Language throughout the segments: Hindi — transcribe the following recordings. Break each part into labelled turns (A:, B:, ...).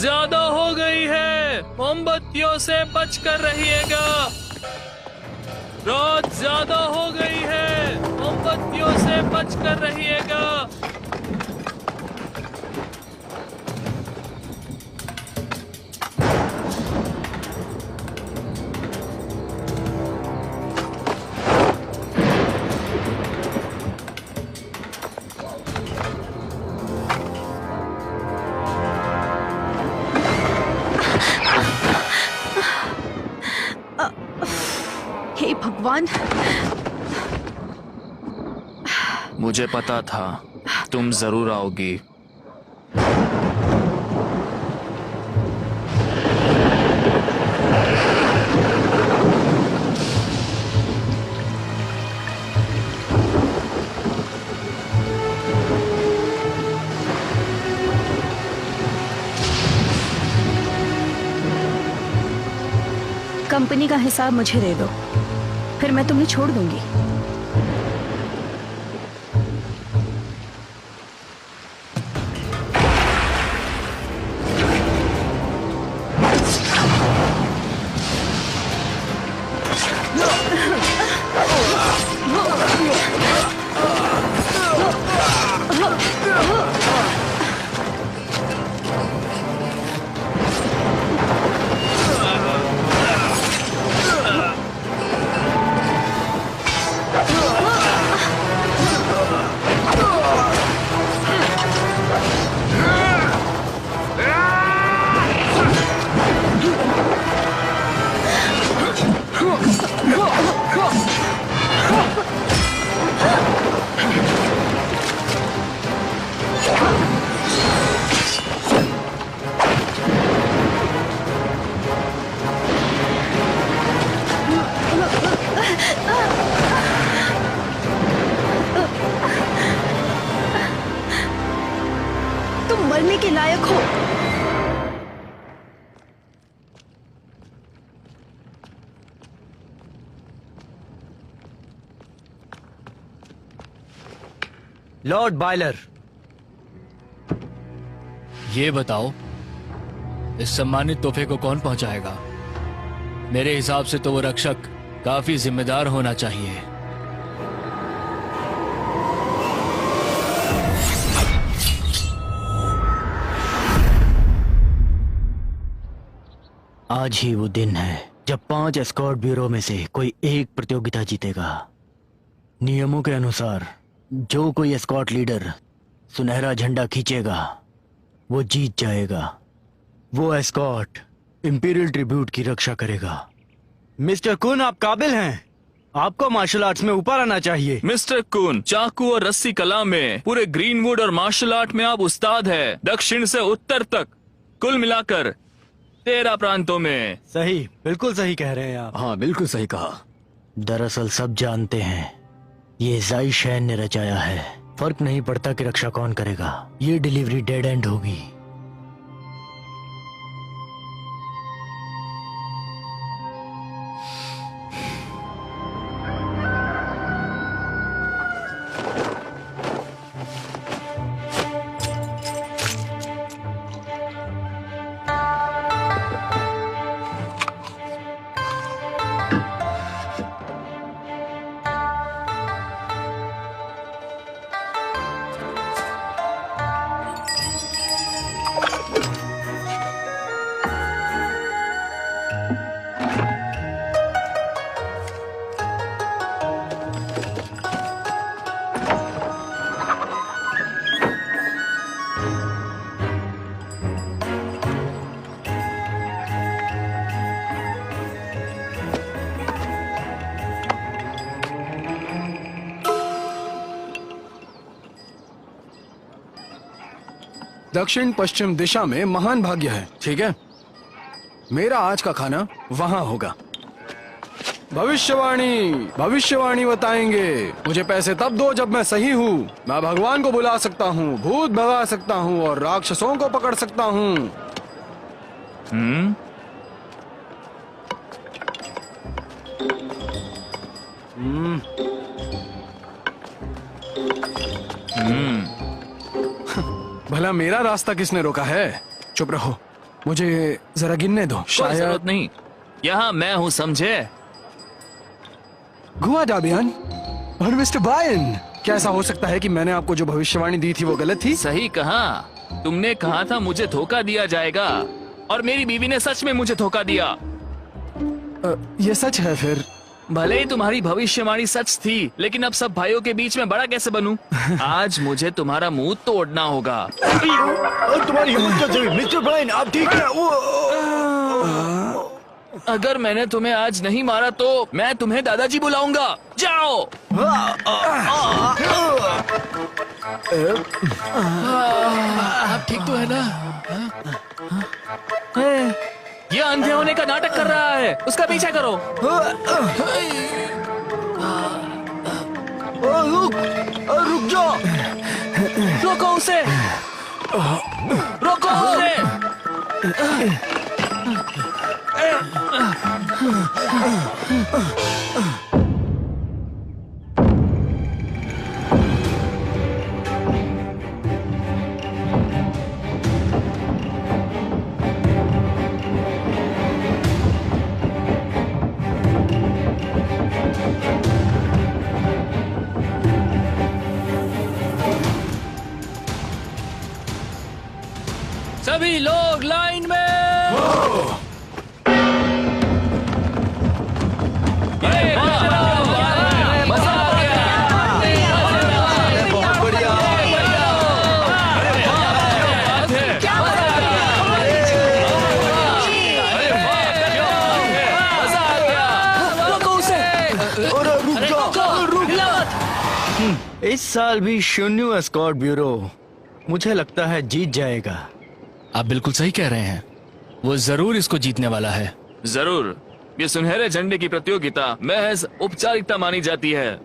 A: ज्यादा हो गई है, मोमबत्तियों से बचकर रहिएगा। रात ज्यादा हो गई है, मोमबत्तियों से बचकर रहिएगा।
B: हे भगवान,
C: मुझे पता था तुम जरूर आओगी।
B: कंपनी का हिसाब मुझे दे दो, फिर मैं तुम्हें छोड़ दूंगी। तुम मरने के लायक हो।
D: लॉर्ड बायलर,
A: ये बताओ, इस सम्मानित तोहफे को कौन पहुंचाएगा? मेरे हिसाब से तो वो रक्षक काफी जिम्मेदार होना चाहिए।
D: आज ही वो दिन है जब 5 एस्कॉर्ट ब्यूरो में से कोई एक प्रतियोगिता जीतेगा। नियमों के अनुसार जो कोई एस्कॉर्ट लीडर सुनहरा झंडा खींचेगा वो जीत जाएगा। वो एस्कॉर्ट इंपीरियल ट्रिब्यूट की रक्षा करेगा। मिस्टर कुन, आप काबिल हैं। आपको मार्शल आर्ट्स में ऊपर आना चाहिए।
C: मिस्टर कुन, चाकू और रस्सी कला में पूरे ग्रीनवुड और मार्शल आर्ट में आप उस्ताद है। दक्षिण से उत्तर तक कुल मिलाकर 13 प्रांतों में।
D: सही, बिल्कुल सही कह रहे हैं आप।
E: हाँ, बिल्कुल सही कहा।
D: दरअसल सब जानते हैं ये जाई शैन ने रचाया है। फर्क नहीं पड़ता कि रक्षा कौन करेगा, ये डिलीवरी डेड एंड होगी।
E: दक्षिण पश्चिम दिशा में महान भाग्य है, ठीक है? मेरा आज का खाना वहां होगा। भविष्यवाणी भविष्यवाणी बताएंगे। मुझे पैसे तब दो जब मैं सही हूँ। मैं भगवान को बुला सकता हूँ, भूत भगा सकता हूँ और राक्षसों को पकड़ सकता हूँ। भला मेरा रास्ता किसने रोका है? चुप रहो। मुझे जरा गिनने दो।
C: कोई
E: शायद
C: जरूरत नहीं, यहाँ मैं हूँ, समझे?
E: गुआ डाबियन और मिस्टर बायन, क्या ऐसा हो सकता है कि मैंने आपको जो भविष्यवाणी दी थी वो गलत थी?
C: सही कहा। तुमने कहा था मुझे धोखा दिया जाएगा, और मेरी बीवी ने सच में मुझे धोखा दिया।
E: ये सच है फिर?
C: भले ही तुम्हारी भविष्यवाणी सच थी, लेकिन अब सब भाइयों के बीच में बड़ा कैसे बनूं? आज मुझे तुम्हारा मुंह तोड़ना होगा।
D: और तुम्हारी हिम्मत कैसे हुई? मिस्टर ब्रायन, आप ठीक हैं?
C: अगर मैंने तुम्हें आज नहीं मारा तो मैं तुम्हें दादाजी बुलाऊंगा। जाओ।
A: आप ठीक तो है ना?
C: ये अंधे होने का नाटक कर रहा है, उसका पीछा करो।
D: रुक जाओ।
C: रोको उसे, रोको उसे। सभी लोग लाइन में। ये मजा आ गया।
D: बहुत बढ़िया।
C: मजा आ गया। रोको उसे।
D: अरे रुक जाओ। इस साल भी शून्य एस्कॉर्ट ब्यूरो मुझे लगता है जीत जाएगा।
A: आप बिल्कुल सही कह रहे हैं, वो जरूर इसको जीतने वाला है।
C: जरूर। ये सुनहरे झंडे की प्रतियोगिता महज औपचारिकता मानी जाती है।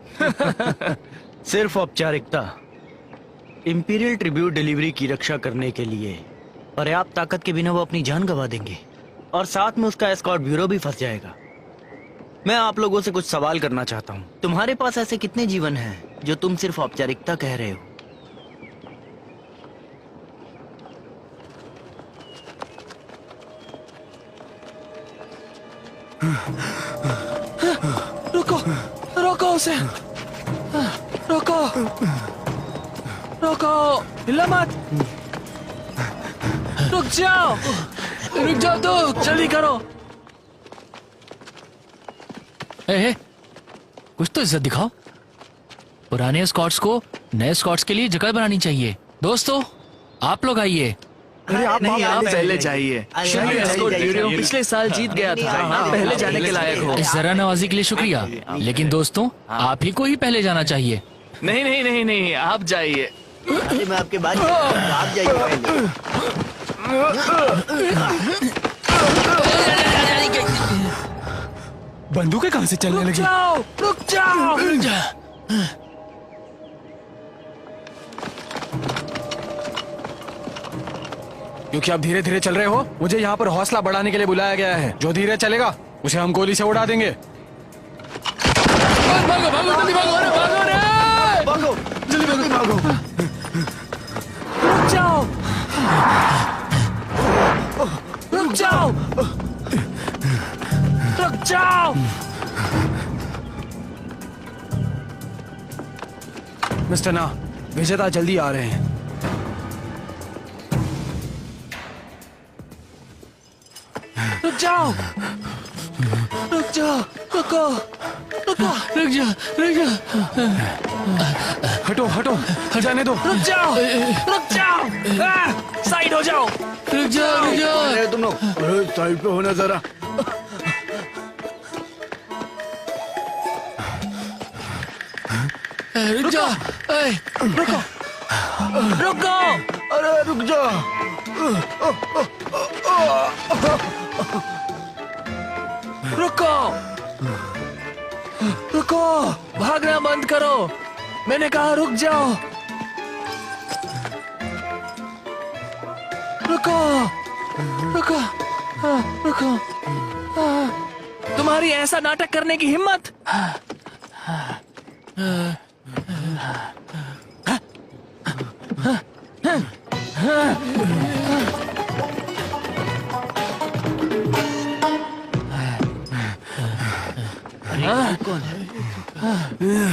D: सिर्फ औपचारिकता। इंपीरियल ट्रिब्यूट डिलीवरी की रक्षा करने के लिए पर्याप्त ताकत के बिना वो अपनी जान गंवा देंगे, और साथ में उसका एस्कॉर्ट ब्यूरो भी फंस जाएगा। मैं आप लोगों से कुछ सवाल करना चाहता हूँ। तुम्हारे पास ऐसे कितने जीवन हैं जो तुम सिर्फ औपचारिकता कह रहे हो?
C: रोको, रोको उसे। रोको, रोको, हिला मत। रुक जाओ, रुक जाओ तो, जल्दी करो।
A: ए, कुछ तो इज्जत दिखाओ। पुराने स्कॉट्स को नए स्कॉट्स के लिए जगह बनानी चाहिए। दोस्तों, आप लोग आइए।
C: अरे आप पहले जाइए। पिछले साल जीत गया था, आप पहले जाने के लायक हो।
A: इस जरा नवाजी के लिए शुक्रिया, लेकिन दोस्तों आप ही को ही पहले जाना चाहिए।
C: नहीं नहीं नहीं नहीं, आप जाइए।
D: अरे मैं आपके बाद आप जाइए पहले।
E: बंदूकें कहाँ से चलने लगी?
C: रुक जाओ।
E: क्योंकि आप धीरे धीरे चल रहे हो, मुझे यहाँ पर हौसला बढ़ाने के लिए बुलाया गया है। जो धीरे चलेगा उसे हम गोली से उड़ा देंगे।
A: भागो भागो जल्दी भागो, अरे भागो रे,
D: भागो, जल्दी भागो।
C: रुक जाओ, रुक जाओ, रुक जाओ।
E: मिस्टर ना, विजेता जल्दी आ रहे हैं।
C: रुक जाओ, रुक जाओ, रुको, रुको,
A: रुक जा, रुक जा,
E: हटो हटो, जाने दो।
C: रुक जाओ, रुक जाओ। साइड हो जाओ।
A: रुक जा, रुक जा।
D: अरे तुम लोग, अरे साइड पे होना जरा।
A: रुक जा,
C: रुको, रुको।
D: अरे रुक जा।
C: रुको, रुको, भागना बंद करो। मैंने कहा रुक जाओ। रुको, रुको, रुको। तुम्हारी ऐसा नाटक करने की हिम्मत?
D: कौन है?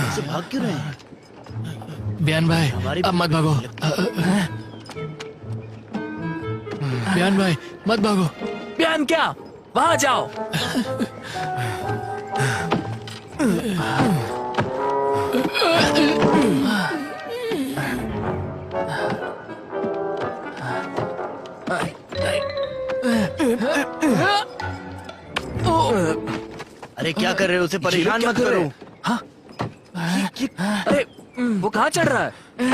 D: ऐसे भाग क्यों रहे हैं?
A: बयान भाई अब मत भागो। बयान भाई मत भागो।
C: बयान क्या, वहां जाओ।
D: अरे क्या कर रहे हो? उसे परेशान मत करो।
C: अरे वो कहाँ चढ़ रहा है?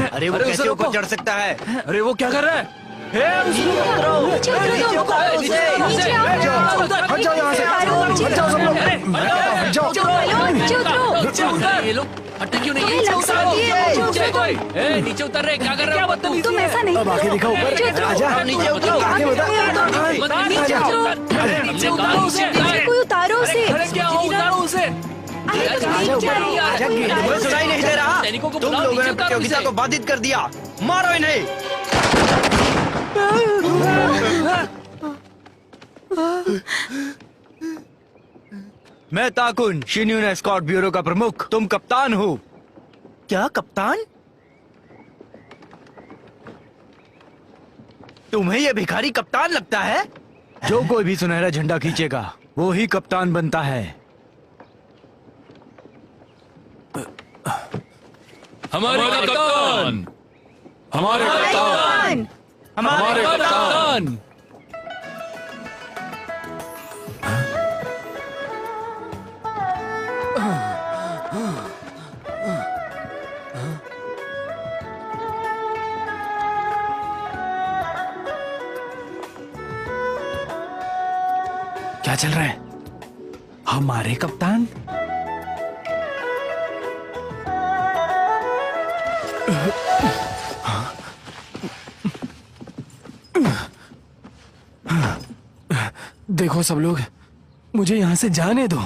D: अरे वो
C: अरे
D: कैसे
C: उसे
D: ऊपर
C: रोको।
D: चढ़ सकता है?
C: अरे वो क्या कर रहा है?
B: नीचे उतरो, नीचे
E: हट जाओ यहाँ से, हट जाओ सब लोग। मैं कहता हूँ, हट जाओ।
B: नीचे उतरो।
A: ये लोग हटते क्यों नहीं?
B: तुम्हें लग सकती है, नीचे उतरो।
A: नीचे उतर रहे, क्या कर रहे हो?
B: तुम ऐसा नहीं
E: अब आगे दिखा ऊपर,
B: नीचे उतरो।
E: आजा।
D: नीचे उतरो।
E: आगे बता।
B: नीचे उतरो।
A: नीचे उतारो उसे।
B: कोई उतारो उसे।
C: क्या हो, उतारो उसे।
B: अरे तुम नीचे
D: तुम्हें सुनाई नहीं दे रहा?
A: सैनिकों को
D: तुम
A: बुलाओ,
D: लोगों
A: नीचे
D: ने
A: उतारो
D: प्रतियोगिता
A: इसे।
D: को बाधित कर दिया। मारो इन्हें। मैं ताकुन, शिन्यून एस्कॉर्ट ब्यूरो का प्रमुख। तुम कप्तान हो। क्या कप्तान? तुम्हें ये भिखारी कप्तान लगता है? जो कोई भी सुनहरा झंडा खींचेगा वो ही कप्तान बनता है।
A: हमारे कप्तान,
E: हमारे कप्तान,
D: हमारे
A: कप्तान।
E: क्या चल रहा है? हमारे कप्तान? देखो सब लोग, मुझे यहां से जाने दो।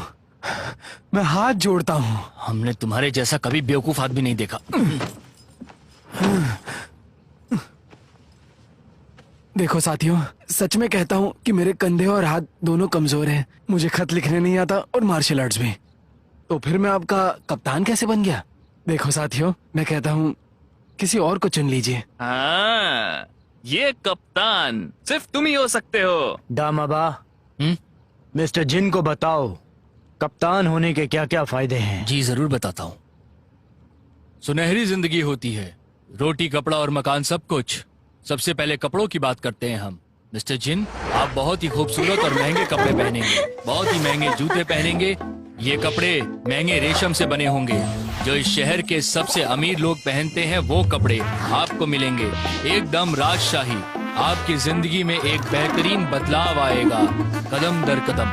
E: मैं हाथ जोड़ता हूं।
A: हमने तुम्हारे जैसा कभी बेवकूफ आदमी नहीं देखा।
E: देखो साथियों, सच में कहता हूँ कि मेरे कंधे और हाथ दोनों कमजोर हैं। मुझे खत लिखने नहीं आता और मार्शल आर्ट्स भी। तो फिर मैं आपका कप्तान कैसे बन गया? देखो साथियों, मैं कहता हूँ किसी और को चुन लीजिए।
C: हाँ, ये कप्तान सिर्फ तुम ही हो सकते हो।
D: दामाबा, मिस्टर जिन को बताओ कप्तान होने के क्या क्या फायदे हैं।
A: जी जरूर बताता हूँ। सुनहरी जिंदगी होती है, रोटी कपड़ा और मकान सब कुछ। सबसे पहले कपड़ों की बात करते हैं हम। मिस्टर जिन, आप बहुत ही खूबसूरत और महंगे कपड़े पहनेंगे, बहुत ही महंगे जूते पहनेंगे। ये कपड़े महंगे रेशम से बने होंगे। जो इस शहर के सबसे अमीर लोग पहनते हैं वो कपड़े आपको मिलेंगे। एकदम राजशाही। आपकी जिंदगी में एक बेहतरीन बदलाव आएगा, कदम दर कदम।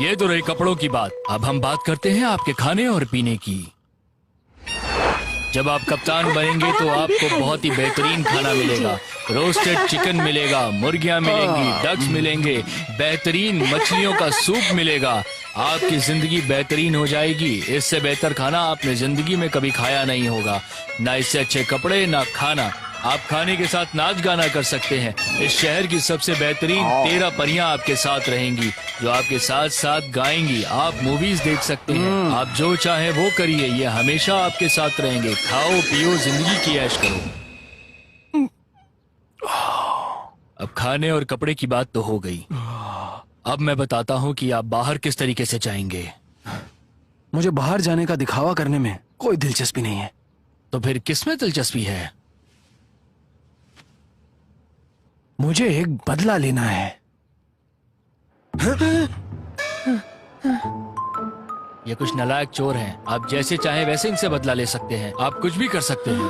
A: ये तो रही कपड़ों की बात। अब हम बात करते हैं आपके खाने और पीने की। जब आप कप्तान बनेंगे तो आपको बहुत ही बेहतरीन खाना मिलेगा। रोस्टेड चिकन मिलेगा, मुर्गियां मिलेंगी, डक्स मिलेंगे, बेहतरीन मछलियों का सूप मिलेगा। आपकी जिंदगी बेहतरीन हो जाएगी। इससे बेहतर खाना आपने जिंदगी में कभी खाया नहीं होगा। ना इससे अच्छे कपड़े, ना खाना। आप खाने के साथ नाच गाना कर सकते हैं। इस शहर की सबसे बेहतरीन 13 परियां आपके साथ रहेंगी, जो आपके साथ साथ गाएंगी। आप मूवीज देख सकते हैं। आप जो चाहे वो करिए, ये हमेशा आपके साथ रहेंगे। खाओ पियो, जिंदगी की ऐश करो। अब खाने और कपड़े की बात तो हो गई। अब मैं बताता हूँ कि आप बाहर किस तरीके से जाएंगे।
E: मुझे बाहर जाने का दिखावा करने में कोई दिलचस्पी नहीं है।
A: तो फिर किसमें दिलचस्पी है?
E: मुझे एक बदला लेना है।
A: ये कुछ नालायक चोर हैं। आप जैसे चाहे वैसे इनसे बदला ले सकते हैं। आप कुछ भी कर सकते हैं।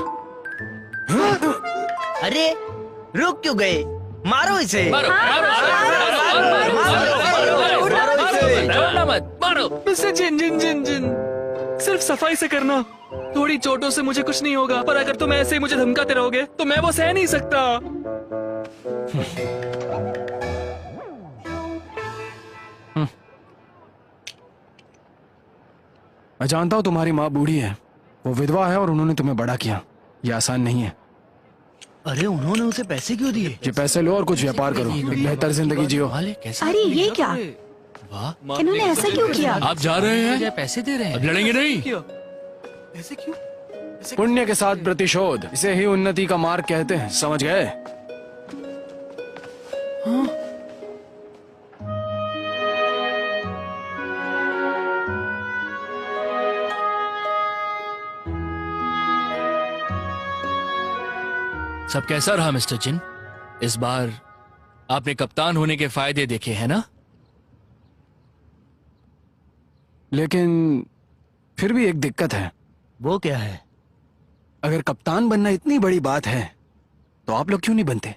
D: अरे रुक क्यों गए? मारो इसे।
A: मारो, मारो, डरना मत, मारो।
C: मिस्टर जिन जिन जिन जिन, सिर्फ सफाई से करना। थोड़ी चोटों से मुझे कुछ नहीं होगा, पर अगर तुम ऐसे ही मुझे धमकाते रहोगे तो मैं वो सह नहीं सकता।
E: मैं जानता हूं तुम्हारी माँ बूढ़ी है, वो विधवा है और उन्होंने तुम्हें बड़ा किया। ये आसान नहीं है।
D: अरे उन्होंने उसे पैसे क्यों दिए?
E: ये पैसे लो और कुछ व्यापार करो, एक बेहतर जिंदगी जियो।
A: वाले कैसे?
B: अरे ये क्या,
A: वाह,
B: इन्होंने ऐसा क्यों किया?
A: आप जा रहे हैं?
C: पैसे दे रहे
A: अब लड़ेंगे नहीं?
C: ऐसे क्यों?
E: पुण्य के साथ प्रतिशोध, इसे ही उन्नति का मार्ग कहते हैं, समझ गए?
A: सब कैसा रहा मिस्टर जिन? इस बार आपने कप्तान होने के फायदे देखे हैं ना?
E: लेकिन फिर भी एक दिक्कत है।
D: वो क्या है?
E: अगर कप्तान बनना इतनी बड़ी बात है तो आप लोग क्यों नहीं बनते?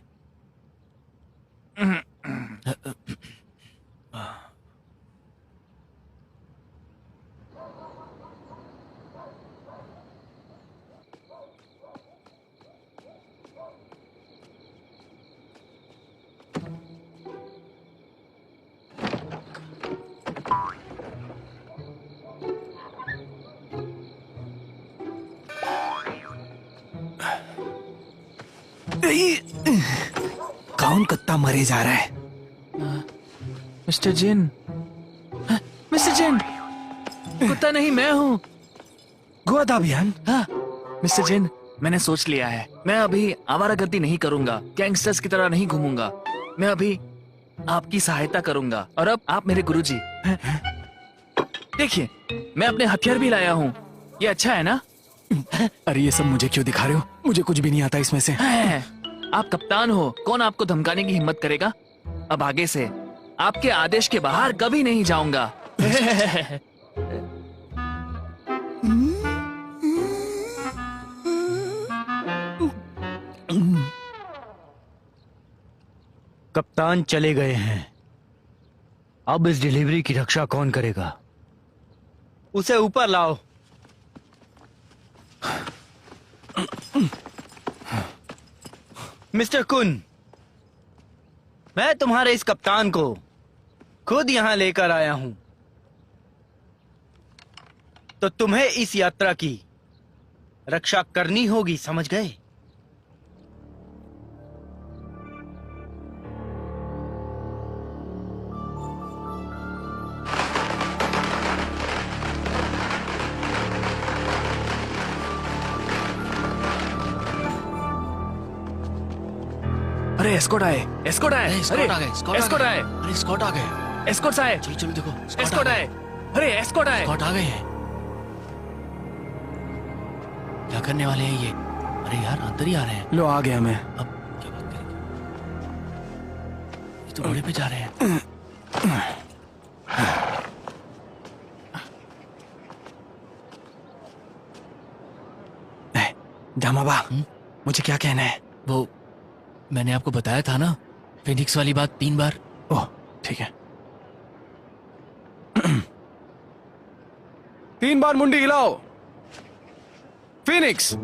E: कौन कुत्ता मरे जा रहा है?
C: मिस्टर जिन, मिस्टर जिन, कुत्ता नहीं मैं हूँ।
E: गोदा अभियान।
C: हाँ, मिस्टर जिन, मैंने सोच लिया है, मैं अभी आवारागर्दी नहीं करूंगा, गैंगस्टर्स की तरह नहीं घूमूंगा। मैं अभी आपकी सहायता करूंगा और अब आप मेरे गुरुजी। देखिए, मैं अपने हथियार भी लाया हूँ। ये अच्छा है ना?
E: अरे ये सब मुझे क्यों दिखा रहे हो? मुझे कुछ भी नहीं आता इसमें से।
C: आप कप्तान हो, कौन आपको धमकाने की हिम्मत करेगा? अब आगे से आपके आदेश के बाहर कभी नहीं जाऊंगा।
D: कप्तान चले गए हैं, अब इस डिलीवरी की रक्षा कौन करेगा? उसे ऊपर लाओ। मिस्टर कुन, मैं तुम्हारे इस कप्तान को खुद यहां लेकर आया हूं, तो तुम्हें इस यात्रा की रक्षा करनी होगी, समझ गए?
E: अरे एस्कॉर्ट आए, एस्कॉर्ट आए,
A: एस्कॉर्ट आ गए,
C: एस्कॉर्ट आए,
A: अरे स्कॉट आ गए।
C: एस्कॉर्ट आए,
A: चलो चलो देखो,
C: एस्कॉर्ट आए, अरे एस्कॉर्ट आए।
A: स्कॉट आ गए हैं। क्या करने वाले हैं ये? अरे यार अंदर ही आ रहे हैं।
E: लो आ गया मैं।
A: अब क्या बात करेंगे? ये तो घोड़े पे जा रहे हैं।
E: जामाबा, मुझे क्या कहना है?
A: वो मैंने आपको बताया था ना, फिनिक्स वाली बात 3 बार।
E: ओह ठीक है। 3 बार मुंडी हिलाओ। फिनिक्स।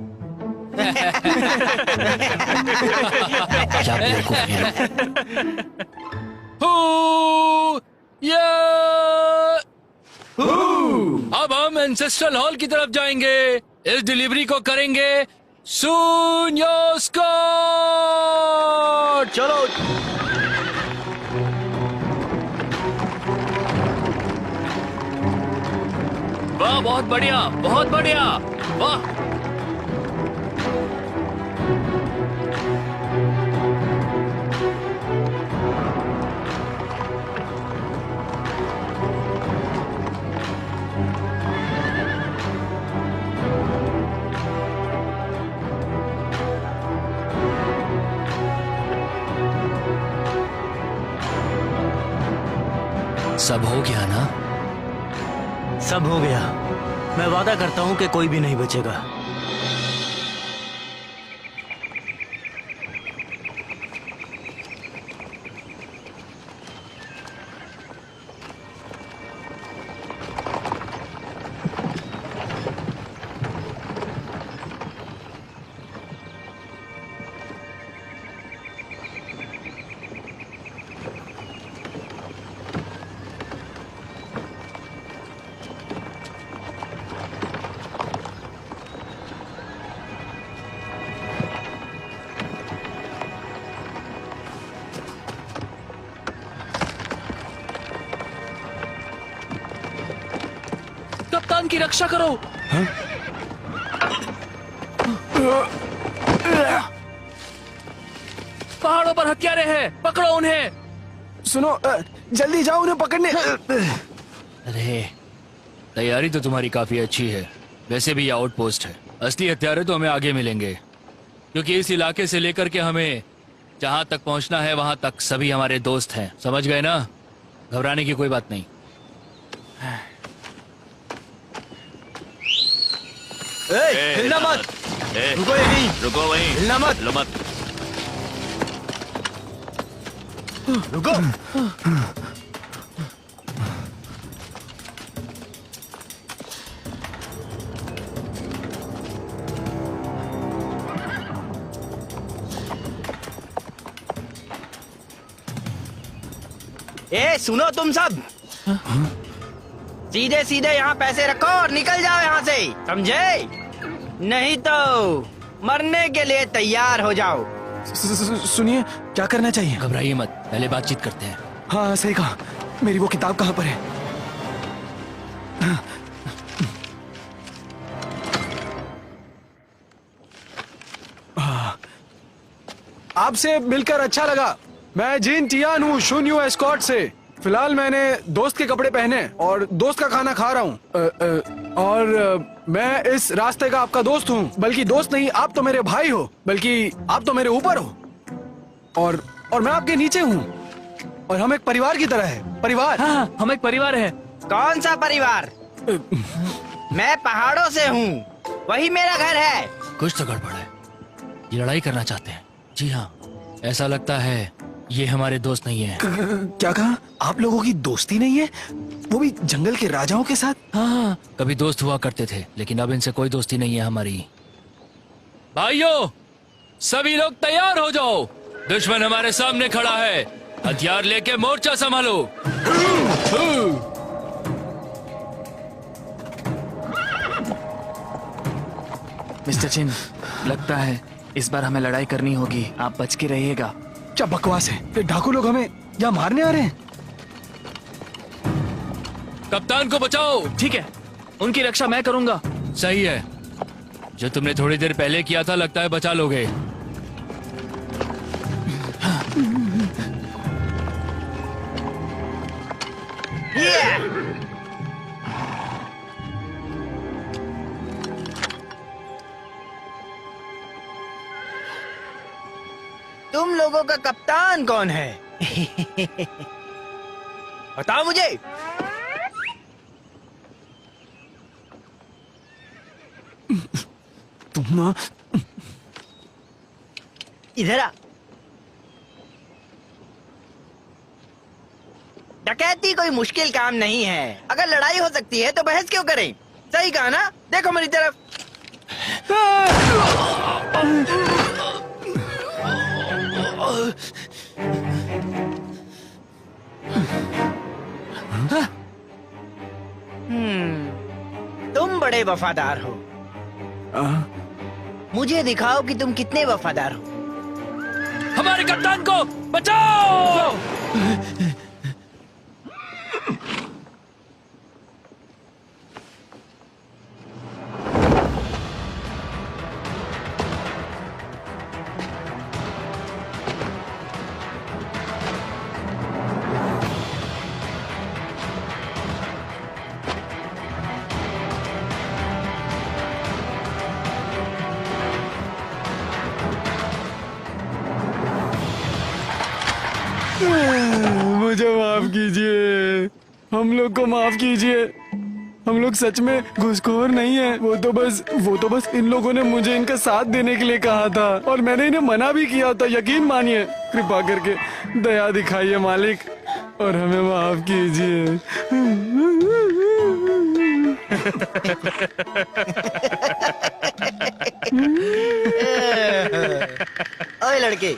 A: क्या बेवकूफ है। अब हम एंसेस्ट्रल हॉल की तरफ जाएंगे, इस डिलीवरी को करेंगे सून योर स्कॉट।
D: चलो।
C: वाह, बहुत बढ़िया, बहुत बढ़िया, वाह।
A: सब हो गया ना?
D: सब हो गया। मैं वादा करता हूं कि कोई भी नहीं बचेगा।
C: कप्तान की रक्षा करो। पहाड़ों पर हत्यारे हैं, पकड़ो उन्हें।
E: सुनो, जल्दी जाओ उन्हें पकड़ने।
A: अरे तैयारी तो तुम्हारी काफी अच्छी है। वैसे भी ये आउटपोस्ट है, असली हथियारे तो हमें आगे मिलेंगे, क्योंकि इस इलाके से लेकर के हमें जहां तक पहुंचना है वहां तक सभी हमारे दोस्त हैं। समझ गए ना? घबराने की कोई बात नहीं।
D: हिलना मत। रुको यहीं।
C: रुको वहीं,
D: हिलना मत।
C: हिलो मत।
D: रुको।
F: ए सुनो तुम सब, सीधे सीधे यहाँ पैसे रखो और निकल जाओ यहाँ से, समझे? नहीं तो मरने के लिए तैयार हो जाओ।
E: सुनिए, क्या करना चाहिए?
A: घबराइए मत, पहले बातचीत करते हैं।
E: हाँ सही कहा। मेरी वो किताब कहाँ पर है? आपसे मिलकर अच्छा लगा। मैं जीन टियान हूँ, शून्य एस्कॉर्ट से। फिलहाल मैंने दोस्त के कपड़े पहने और दोस्त का खाना खा रहा हूँ। और मैं इस रास्ते का आपका दोस्त हूँ। बल्कि दोस्त नहीं, आप तो मेरे भाई हो, बल्कि आप तो मेरे ऊपर हो। और मैं आपके नीचे हूँ। और हम एक परिवार की तरह है। परिवार।
C: हाँ, हम एक परिवार है।
F: कौन सा परिवार? मैं पहाड़ों से हूँ, वही मेरा घर है।
A: कुछ तो गड़बड़ है, ये लड़ाई करना चाहते हैं। जी हाँ, ऐसा लगता है ये हमारे दोस्त नहीं है।
E: क्या कहा? आप लोगों की दोस्ती नहीं है? वो भी जंगल के राजाओं के साथ?
A: हाँ, कभी दोस्त हुआ करते थे, लेकिन अब इनसे कोई दोस्ती नहीं है हमारी। भाइयों, सभी लोग तैयार हो जाओ, दुश्मन हमारे सामने खड़ा है। हथियार लेके मोर्चा संभालो।
C: मिस्टर चिन, लगता है इस बार हमें लड़ाई करनी होगी। आप बच के रहिएगा।
E: क्या बकवास है? ये डाकू लोग हमें यहाँ मारने आ रहे हैं।
A: कप्तान को बचाओ।
C: ठीक है, उनकी रक्षा मैं करूंगा।
A: सही है, जो तुमने थोड़ी देर पहले किया था लगता है बचा लोगे।
F: तुम लोगों का कप्तान कौन है? बताओ मुझे।
E: तुम ना
F: इधर आ। डकैती कोई मुश्किल काम नहीं है। अगर लड़ाई हो सकती है तो बहस क्यों करें? सही कहा ना? देखो मेरी तरफ। तुम बड़े वफादार हो। मुझे दिखाओ कि तुम कितने वफादार हो।
A: हमारे कप्तान को बचाओ।
E: मुझे माफ कीजिए, हम लोग को माफ कीजिए। हम लोग सच में घुसखोर नहीं है। वो तो बस इन लोगों ने मुझे इनका साथ देने के लिए कहा था और मैंने इन्हें मना भी किया था। यकीन मानिए, कृपा करके दया दिखाइए मालिक और हमें माफ कीजिए।
F: ओए लड़के,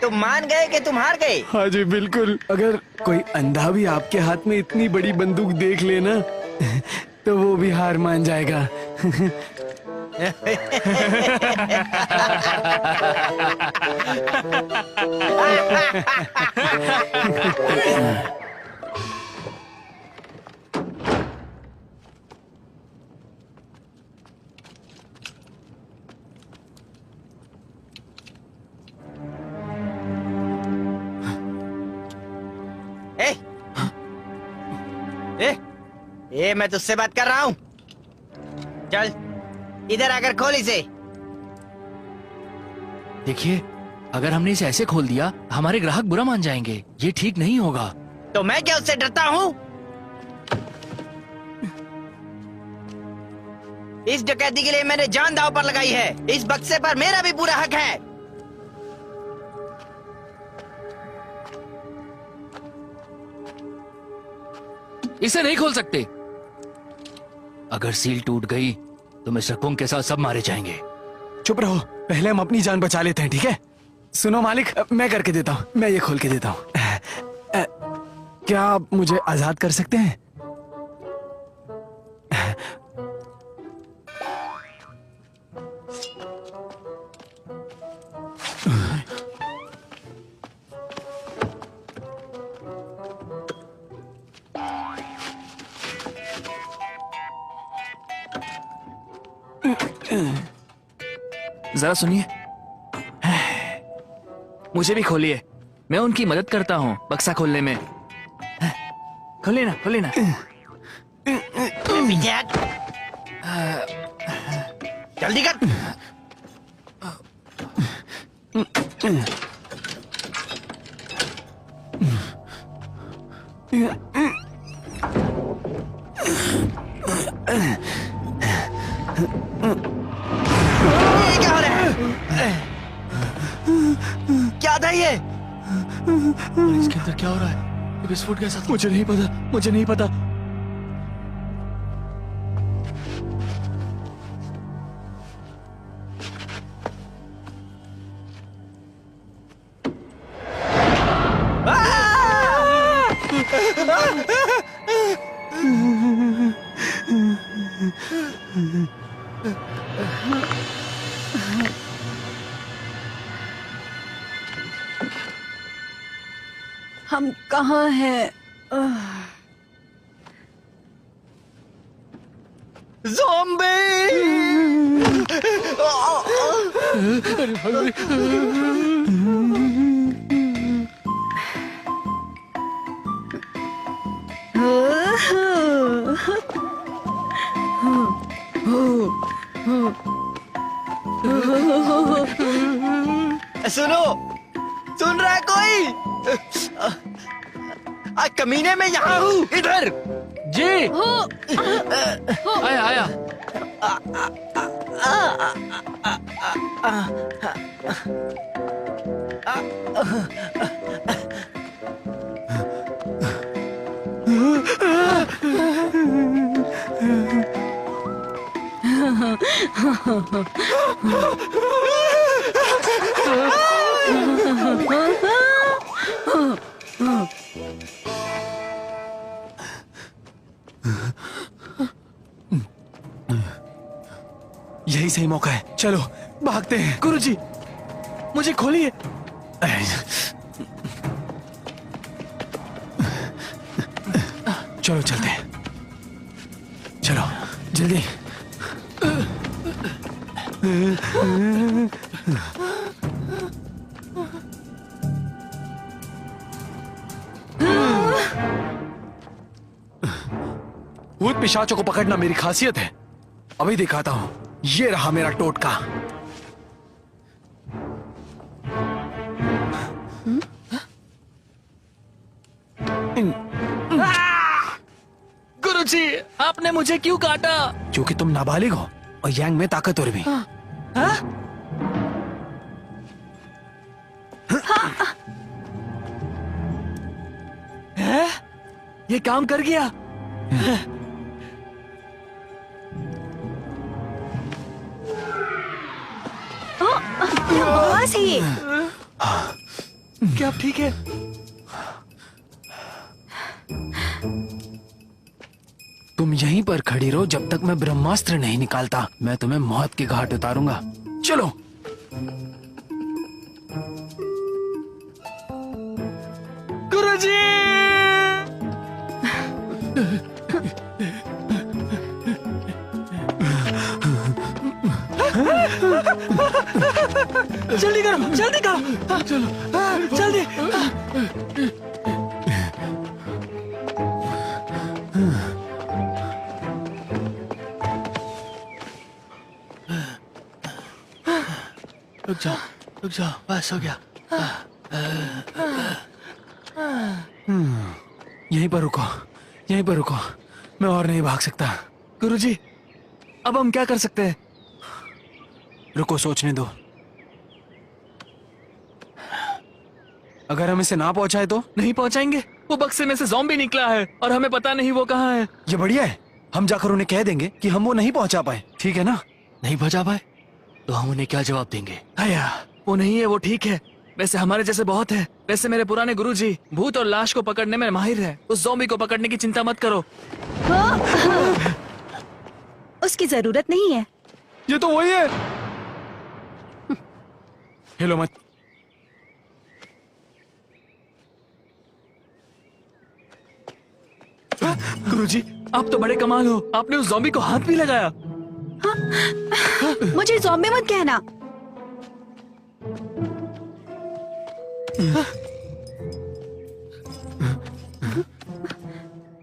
F: तुम मान गए कि तुम हार गए?
E: हाँ जी बिल्कुल। अगर कोई अंधा भी आपके हाथ में इतनी बड़ी बंदूक देख लेना तो वो भी हार मान जाएगा।
F: ये मैं तुझसे बात कर रहा हूँ। चल इधर आकर खोल इसे।
A: देखिए, अगर हमने इसे ऐसे खोल दिया हमारे ग्राहक बुरा मान जाएंगे। ये ठीक नहीं होगा।
F: तो मैं क्या उससे डरता हूँ? इस डकैती के लिए मैंने जान दांव पर लगाई है। इस बक्से पर मेरा भी पूरा हक है।
A: इसे नहीं खोल सकते। अगर सील टूट गई तो मिस्टर पुंग के साथ सब मारे जाएंगे।
E: चुप रहो, पहले हम अपनी जान बचा लेते हैं, ठीक है? सुनो मालिक, मैं करके देता हूँ, मैं ये खोल के देता हूँ। क्या आप मुझे आजाद कर सकते हैं?
C: जरा सुनिए, मुझे भी खोलिए। मैं उनकी मदद करता हूँ बक्सा खोलने में। खोलिए ना, खोलिए ना।
F: पीछे हट। जल्दी कर। ये क्या हो रहा है? क्या था ये?
A: इसके अंदर क्या हो रहा है? ये विस्फोट कैसा था?
E: मुझे नहीं पता, मुझे नहीं पता।
B: हम कहाँ हैं?
F: सुनो, सुन रहा है कोई? कमीने में यहाँ हूँ, इधर।
A: जी। आया आया।
E: यही सही मौका है, चलो भागते हैं। गुरुजी, मुझे खोलिए। चलो चलते हैं, चलो जल्दी। भूत पिशाचों को पकड़ना मेरी खासियत है। अभी दिखाता हूं। ये रहा मेरा टोटका।
C: गुरुजी, आपने मुझे क्यों काटा?
E: क्योंकि तुम नाबालिग हो और यांग में ताकतवर भी।
C: ये काम कर गया।
B: बॉस है ये।
C: क्या आप ठीक है?
E: तुम यहीं पर खड़ी रहो जब तक मैं ब्रह्मास्त्र नहीं निकालता। मैं तुम्हें मौत के घाट उतारूंगा। चलो।
C: गुरुजी! जल्दी करो, जल्दी करो। चलो, जल्दी।
D: रुक जाओ, बस हो गया।
E: यहीं पर रुको, यहीं पर रुको, मैं और नहीं भाग सकता।
C: गुरुजी, अब हम क्या कर सकते हैं?
E: रुको, सोचने दो। अगर हम इसे ना पहुंचाए तो?
C: नहीं पहुंचाएंगे। वो बक्से में से ज़ॉम्बी निकला है और हमें पता नहीं वो कहाँ है।
E: ये बढ़िया है, हम जाकर उन्हें कह देंगे कि हम वो नहीं पहुंचा पाए, ठीक है ना?
D: नहीं बचा पाए तो हम उन्हें क्या जवाब देंगे?
C: आया, वो नहीं है, वो ठीक है। वैसे हमारे जैसे बहुत है। वैसे मेरे पुराने गुरुजी भूत और लाश को पकड़ने में माहिर है। उस ज़ॉम्बी को पकड़ने की चिंता मत करो।
B: उसकी जरूरत नहीं है।
E: ये तो वही है। हिलो मत।
C: गुरुजी, आप तो बड़े कमाल हो। आपने उस ज़ॉम्बी को हाथ भी लगाया।
B: मुझे ज़ॉम्बी मत कहना।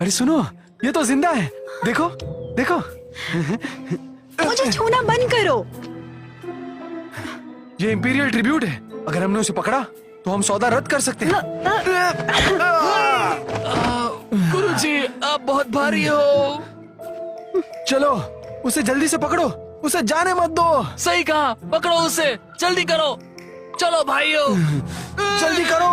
E: अरे सुनो, ये तो जिंदा है। देखो देखो।
B: मुझे छूना बंद करो।
E: ये इंपीरियल ट्रिब्यूट है। अगर हमने उसे पकड़ा तो हम सौदा रद्द कर सकते हैं।
C: गुरुजी, आप बहुत भारी हो।
E: चलो, उसे जल्दी से पकड़ो, उसे जाने मत दो।
C: सही कहा, पकड़ो उसे, जल्दी करो। चलो भाइयों,
E: जल्दी करो।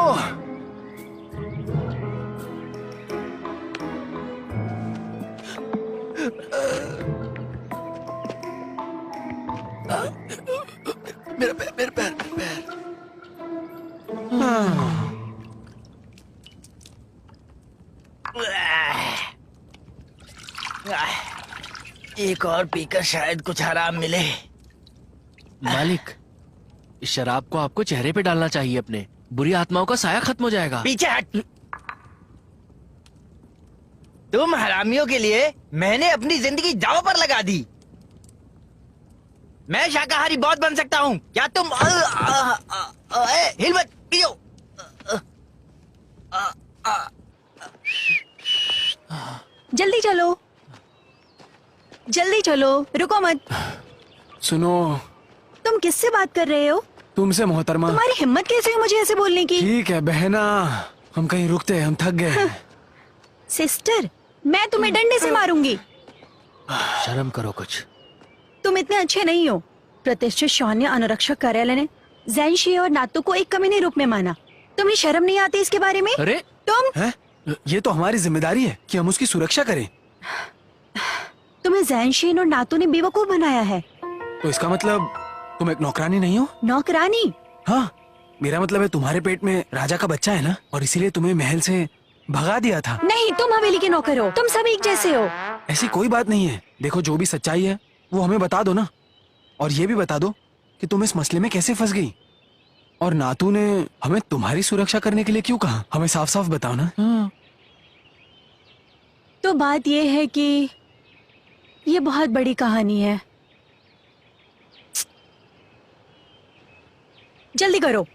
D: मेरा पैर, मेरा पैर, मेरा पैर।
F: एक और पीकर शायद कुछ आराम मिले।
D: मालिक, इस शराब को आपको चेहरे पे डालना चाहिए अपने। बुरी आत्माओं का साया खत्म हो जाएगा।
F: पीछे हट। तुम हरामियों के लिए मैंने अपनी जिंदगी दांव पर लगा दी। मैं शाकाहारी बॉस बन सकता हूँ, क्या तुम? हिल मत, गिरो।
B: जल्दी चलो, जल्दी चलो, रुको मत।
E: सुनो,
B: तुम किससे बात कर रहे हो?
E: तुमसे मोहतरमा।
B: तुम्हारी हिम्मत कैसे हुई मुझे ऐसे बोलने की?
E: ठीक है बहना, हम कहीं रुकते हैं, हम थक गए।
B: सिस्टर, मैं तुम्हें डंडे से मारूंगी।
D: शर्म करो कुछ।
B: तुम इतने अच्छे नहीं हो। प्रतिष्ठित सैन्य अनुरक्षक कार्यालय ने ज़ैनशी और नातू को एक कमीने रूप में माना। तुम्हें शर्म नहीं आती इसके बारे में?
D: अरे
B: तुम
E: हैं? ये तो हमारी जिम्मेदारी है कि हम उसकी सुरक्षा करें।
B: तुम्हें ज़ैनशी और नातू ने बेवकूफ बनाया है।
E: तो इसका मतलब तुम एक नौकरानी नहीं हो?
B: नौकरानी?
E: हाँ, मेरा मतलब है तुम्हारे पेट में राजा का बच्चा है ना, और इसीलिए तुम्हें महल से भगा दिया था।
B: नहीं, तुम हवेली के नौकर हो। तुम सब एक जैसे हो।
E: ऐसी कोई बात नहीं है। देखो, जो भी सच्चाई है वो हमें बता दो ना, और ये भी बता दो कि तुम इस मसले में कैसे फंस गई, और नातू ने हमें तुम्हारी सुरक्षा करने के लिए क्यों कहा? हमें साफ साफ बताओ ना।
B: तो बात ये है कि ये बहुत बड़ी कहानी है। जल्दी करो।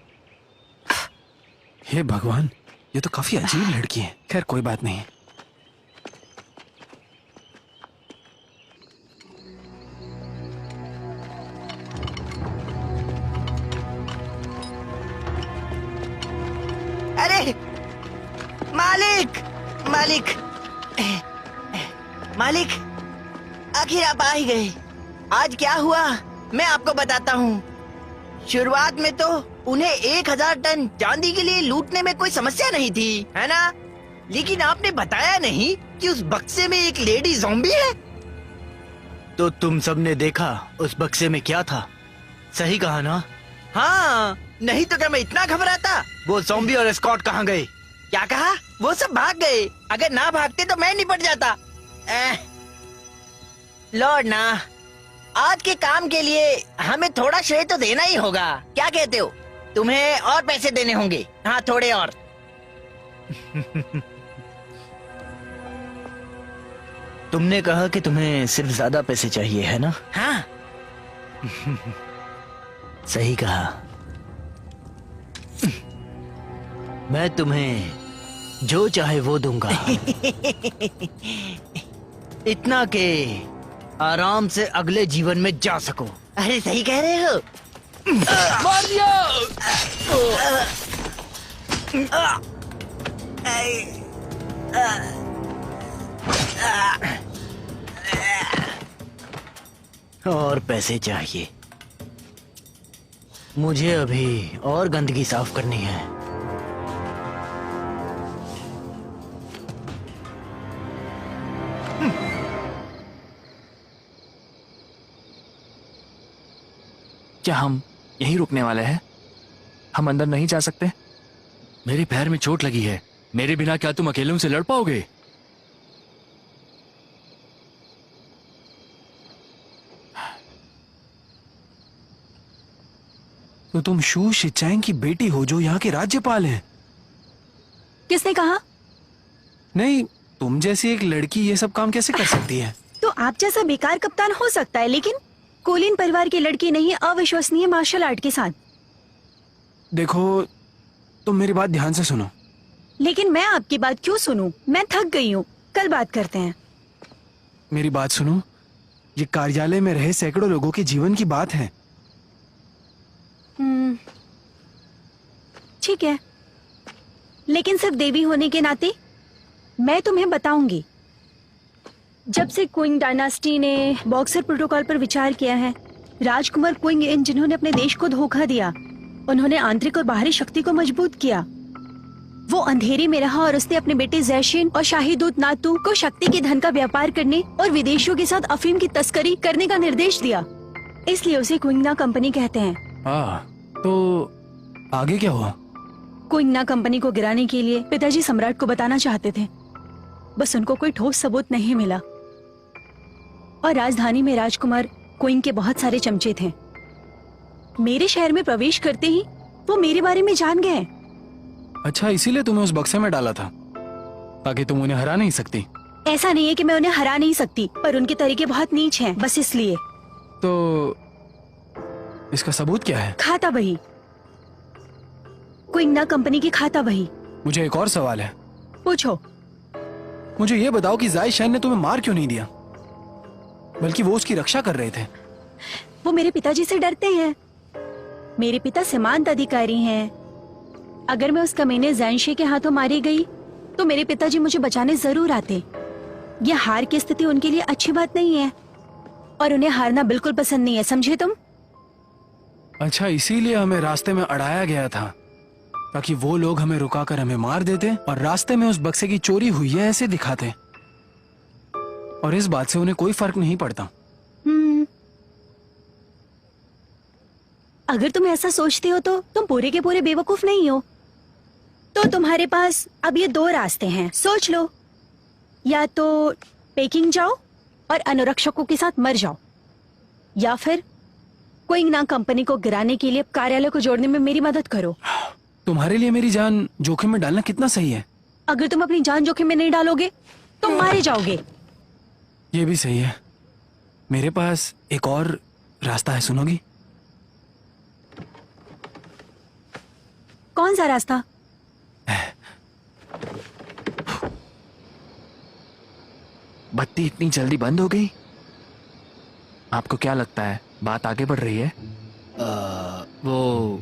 E: हे भगवान, ये तो काफी अजीब लड़की है। खैर कोई बात नहीं।
F: अरे मालिक, मालिक, मालिक, आखिर आप आ ही गए। आज क्या हुआ मैं आपको बताता हूँ। शुरुआत में तो उन्हें 1000 टन चांदी के लिए लूटने में कोई समस्या नहीं थी, है ना? लेकिन आपने बताया नहीं कि उस बक्से में एक लेडी ज़ॉम्बी है।
D: तो तुम सबने देखा उस बक्से में क्या था? सही कहा ना?
F: हाँ, नहीं तो क्या मैं इतना घबराता? वो ज़ॉम्बी और एस्कॉर्ट कहाँ गए? क्या कहा? वो सब भाग गए। अगर ना भागते तो मैं निपट जाता। लॉर्ड ना, आज के काम के लिए हमें थोड़ा श्रेय तो देना ही होगा। क्या कहते हो? तुम्हें और पैसे देने होंगे। हाँ, थोड़े और।
D: तुमने कहा कि तुम्हें सिर्फ ज्यादा पैसे चाहिए, है ना?
F: हाँ।
D: सही कहा। मैं तुम्हें जो चाहे वो दूंगा।
F: इतना के आराम से अगले जीवन में जा सको। अरे सही कह रहे हो।
A: मार दिया।
D: और पैसे चाहिए। मुझे अभी और गंदगी साफ करनी है।
C: क्या हम यहीं रुकने वाले हैं? हम अंदर नहीं जा सकते?
A: मेरे पैर में चोट लगी है, मेरे बिना क्या तुम अकेले उनसे लड़ पाओगे?
E: तो तुम शू शिचांग की बेटी हो जो यहाँ के राज्यपाल हैं?
B: किसने कहा?
E: नहीं, तुम जैसी एक लड़की ये सब काम कैसे कर सकती है?
B: तो आप जैसा बेकार कप्तान हो सकता है, लेकिन कोलिन परिवार की लड़की नहीं, अविश्वसनीय मार्शल आर्ट के साथ।
E: देखो, तुम मेरी बात ध्यान से सुनो।
B: लेकिन मैं आपकी बात क्यों सुनूं? मैं थक गई हूँ, कल बात करते हैं।
E: मेरी बात सुनो, ये कार्यालय में रहे सैकड़ों लोगों के जीवन की बात है।
B: ठीक है, लेकिन सिर्फ देवी होने के नाते मैं तुम्हें बताऊंगी। जब से क्विंग डायनास्टी ने बॉक्सर प्रोटोकॉल पर विचार किया है, राजकुमार क्विंग इन जिन्होंने अपने देश को धोखा दिया, उन्होंने आंतरिक और बाहरी शक्ति को मजबूत किया। वो अंधेरे में रहा और उसने अपने बेटे जैशिन और शाही दूत नातू को शक्ति के धन का व्यापार करने और विदेशियों के साथ अफीम की तस्करी करने का निर्देश दिया। इसलिए उसे क्विंगना कंपनी कहते हैं।
E: तो आगे क्या हुआ?
B: क्विंगना कंपनी को गिराने के लिए पिताजी सम्राट को बताना चाहते थे, बस उनको कोई ठोस सबूत नहीं मिला। और राजधानी में राजकुमार क्विंग के बहुत सारे चमचे थे। मेरे शहर में प्रवेश करते ही वो मेरे बारे में जान गए।
E: अच्छा, इसीलिए तुम्हें उस बक्से में डाला था ताकि तुम उन्हें हरा नहीं सकती?
B: ऐसा नहीं है कि मैं उन्हें हरा नहीं सकती, पर उनके तरीके बहुत नीच हैं, बस इसलिए।
E: तो इसका सबूत क्या है?
B: खाता बही, क्विंगना कंपनी की खाता बही।
E: मुझे एक और सवाल है।
B: पूछो।
E: मुझे ये बताओ कि जाय शैन ने तुम्हें मार क्यों नहीं दिया, बल्कि वो उसकी रक्षा कर रहे थे?
B: वो मेरे पिताजी से डरते हैं। मेरे पिता सीमांत अधिकारी हैं। अगर मैं उस कमीने ज़ैनशे के हाथों मारी गई तो मेरे पिताजी मुझे बचाने जरूर आते। ये हार की स्थिति उनके लिए अच्छी बात नहीं है और उन्हें हारना बिल्कुल पसंद नहीं है, समझे तुम?
E: अच्छा, इसीलिए हमें रास्ते में अड़ाया गया था ताकि वो लोग हमें रुकाकर हमें मार देते और रास्ते में उस बक्से की चोरी हुई है ऐसे दिखाते, और इस बात से उन्हें कोई फर्क नहीं पड़ता।
B: अगर तुम ऐसा सोचते हो तो तुम पूरे के पूरे बेवकूफ नहीं हो। तो तुम्हारे पास अब ये दो रास्ते हैं, सोच लो। या तो पेकिंग जाओ और अनुरक्षकों के साथ मर जाओ, या फिर क्विंगना कंपनी को गिराने के लिए कार्यालय को जोड़ने में मेरी मदद करो।
E: तुम्हारे लिए मेरी जान जोखिम में डालना कितना सही है?
B: अगर तुम अपनी जान जोखिम में नहीं डालोगे तो मारे जाओगे।
E: ये भी सही है। मेरे पास एक और रास्ता है, सुनोगी?
B: कौन सा रास्ता?
C: बत्ती इतनी जल्दी बंद हो गई? आपको क्या लगता है, बात आगे बढ़ रही है?
A: वो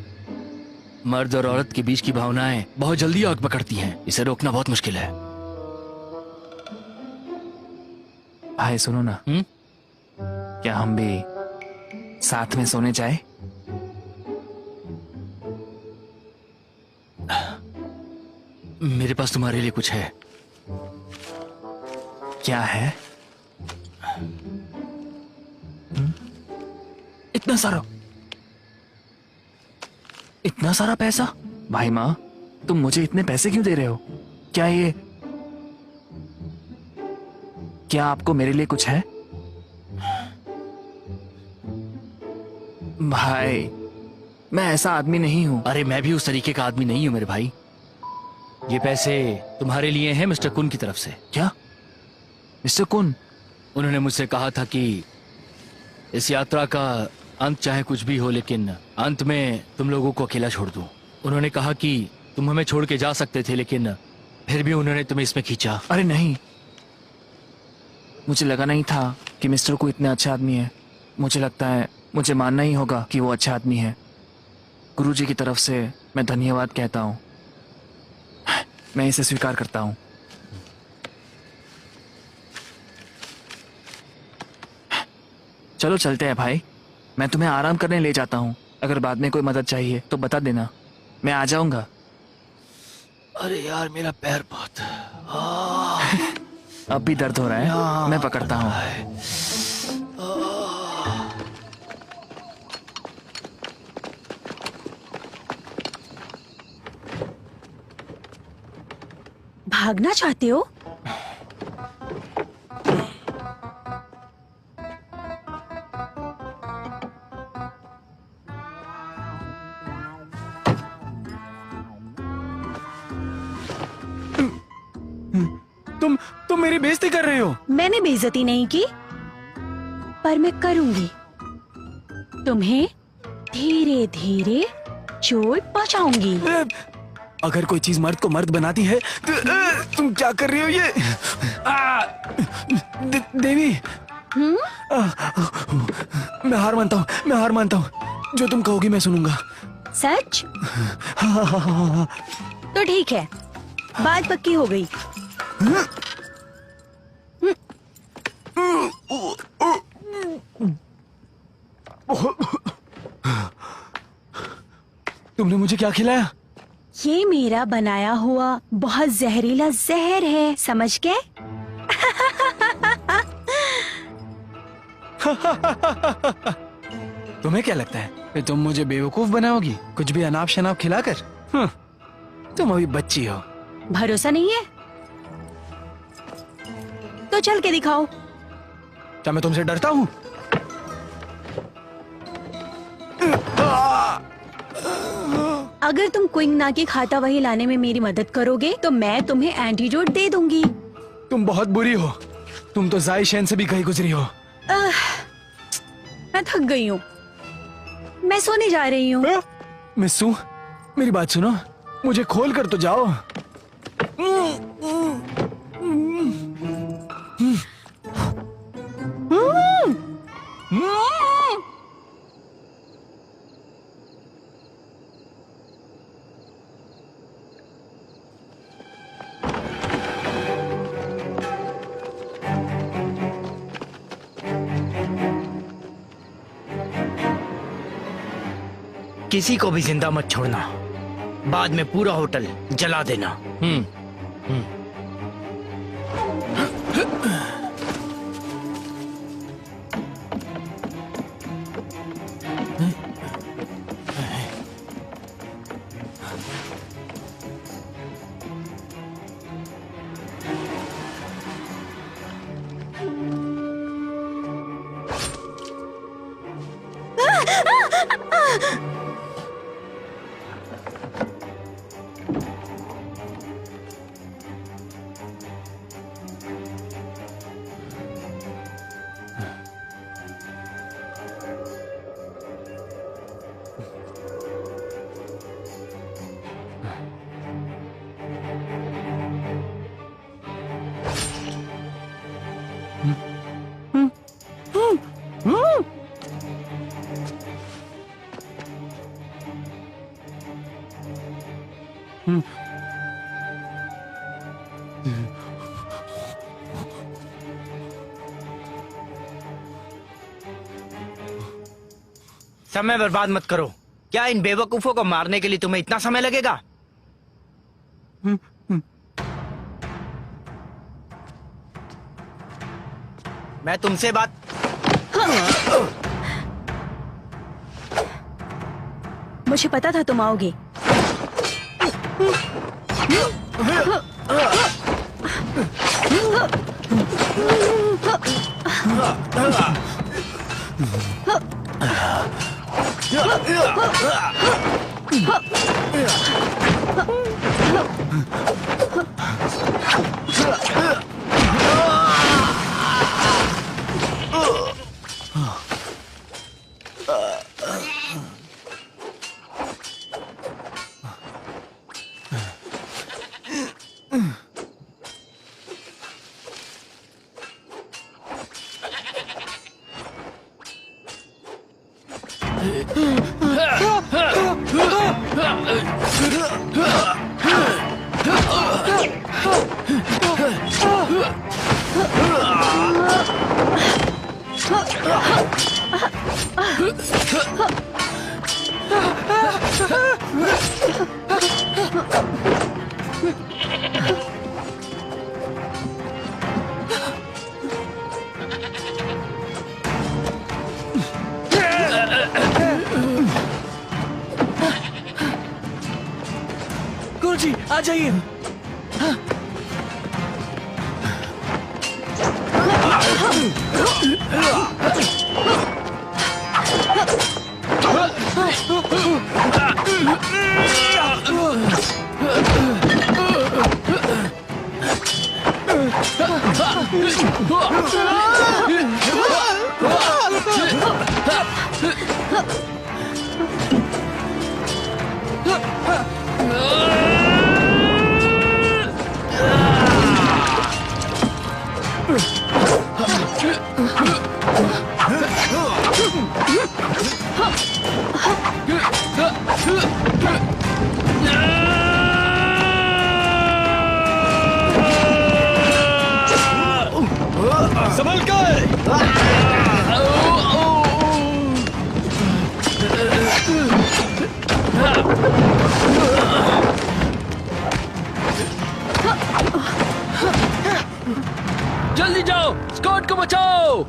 A: मर्द और औरत के बीच की भावनाएं बहुत जल्दी आग पकड़ती हैं, इसे रोकना बहुत मुश्किल है।
C: भाई सुनो ना, क्या हम भी साथ में सोने जाए?
A: मेरे पास तुम्हारे लिए कुछ है।
C: क्या है? इतना सारा पैसा? भाई माँ, तुम मुझे इतने पैसे क्यों दे रहे हो? क्या आपको मेरे लिए कुछ है? भाई, मैं ऐसा आदमी नहीं हूं।
A: अरे मैं भी उस तरीके का आदमी नहीं हूं मेरे भाई। ये पैसे तुम्हारे लिए हैं मिस्टर कुन की तरफ से।
C: क्या? मिस्टर कुन?
A: उन्होंने मुझसे कहा था कि इस यात्रा का अंत चाहे कुछ भी हो, लेकिन अंत में तुम लोगों को अकेला छोड़ दूं। उन्होंने कहा कि तुम हमें छोड़ के जा सकते थे, लेकिन फिर भी उन्होंने तुम्हें इसमें खींचा।
C: अरे नहीं, मुझे लगा नहीं था कि मिस्टर को इतने अच्छा आदमी है। मुझे लगता है मुझे मानना ही होगा कि वो अच्छा आदमी है। गुरुजी की तरफ से मैं धन्यवाद कहता हूँ। मैं इसे स्वीकार करता हूँ। चलो चलते हैं भाई, मैं तुम्हें आराम करने ले जाता हूँ। अगर बाद में कोई मदद चाहिए तो बता देना, मैं आ जाऊंगा।
D: अरे यार मेरा पैर बहुत
C: अब भी दर्द हो रहा है, मैं पकड़ता हूँ।
B: भागना चाहते हो?
E: तुम मेरी बेइज्जती कर रहे हो।
B: मैंने बेइज्जती नहीं की, पर मैं करूंगी। तुम्हें धीरे धीरे चोट पहुंचाऊंगी।
E: अगर कोई चीज मर्द को मर्द बनाती है तो तुम क्या कर रही हो ये? देवी, मैं हार मानता हूँ, मैं हार मानता हूँ। जो तुम कहोगी मैं सुनूंगा।
B: सच? तो ठीक है, बात पक्की हो गई।
E: तुमने मुझे क्या खिलाया?
B: ये मेरा बनाया हुआ बहुत जहरीला जहर है, समझ गए?
E: तुम्हें क्या लगता है कि तुम मुझे बेवकूफ बनाओगी कुछ भी अनाप शनाप खिलाकर? तुम अभी बच्ची हो।
B: भरोसा नहीं है तो चल के दिखाओ।
E: क्या मैं तुमसे डरता हूँ?
B: अगर तुम क्विंग ना की खाता वही लाने में मेरी मदद करोगे तो मैं तुम्हें एंटीडोट दे दूंगी।
E: तुम बहुत बुरी हो। तुम तो जाई शैन से भी कहीं गुजरी हो।
B: मैं थक गई हूँ, मैं सोने जा रही हूँ।
E: मिस्सू, मेरी बात सुनो, मुझे खोल कर तो जाओ।
D: किसी को भी जिंदा मत छोड़ना, बाद में पूरा होटल जला देना। समय बर्बाद मत करो। क्या इन बेवकूफों को मारने के लिए तुम्हें इतना समय लगेगा? मैं तुमसे बात
B: मुझे पता था तुम आओगे।
E: गुरुजी आ जाइए।
C: संभल कर। जल्दी जाओ, स्कॉट को बचाओ।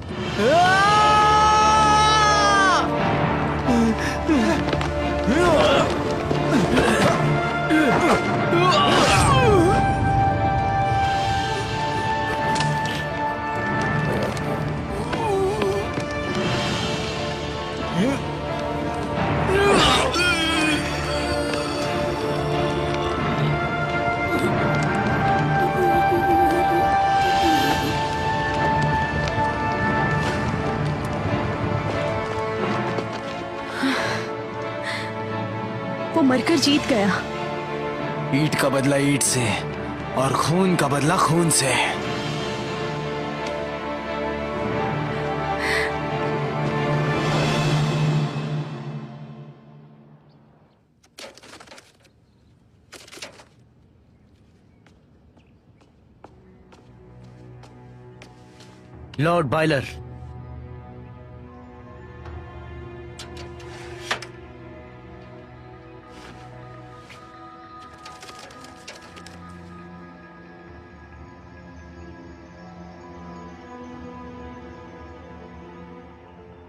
B: वो मरकर जीत गया।
E: ईंट का बदला ईंट से और खून का बदला खून से।
D: लॉर्ड बायलर,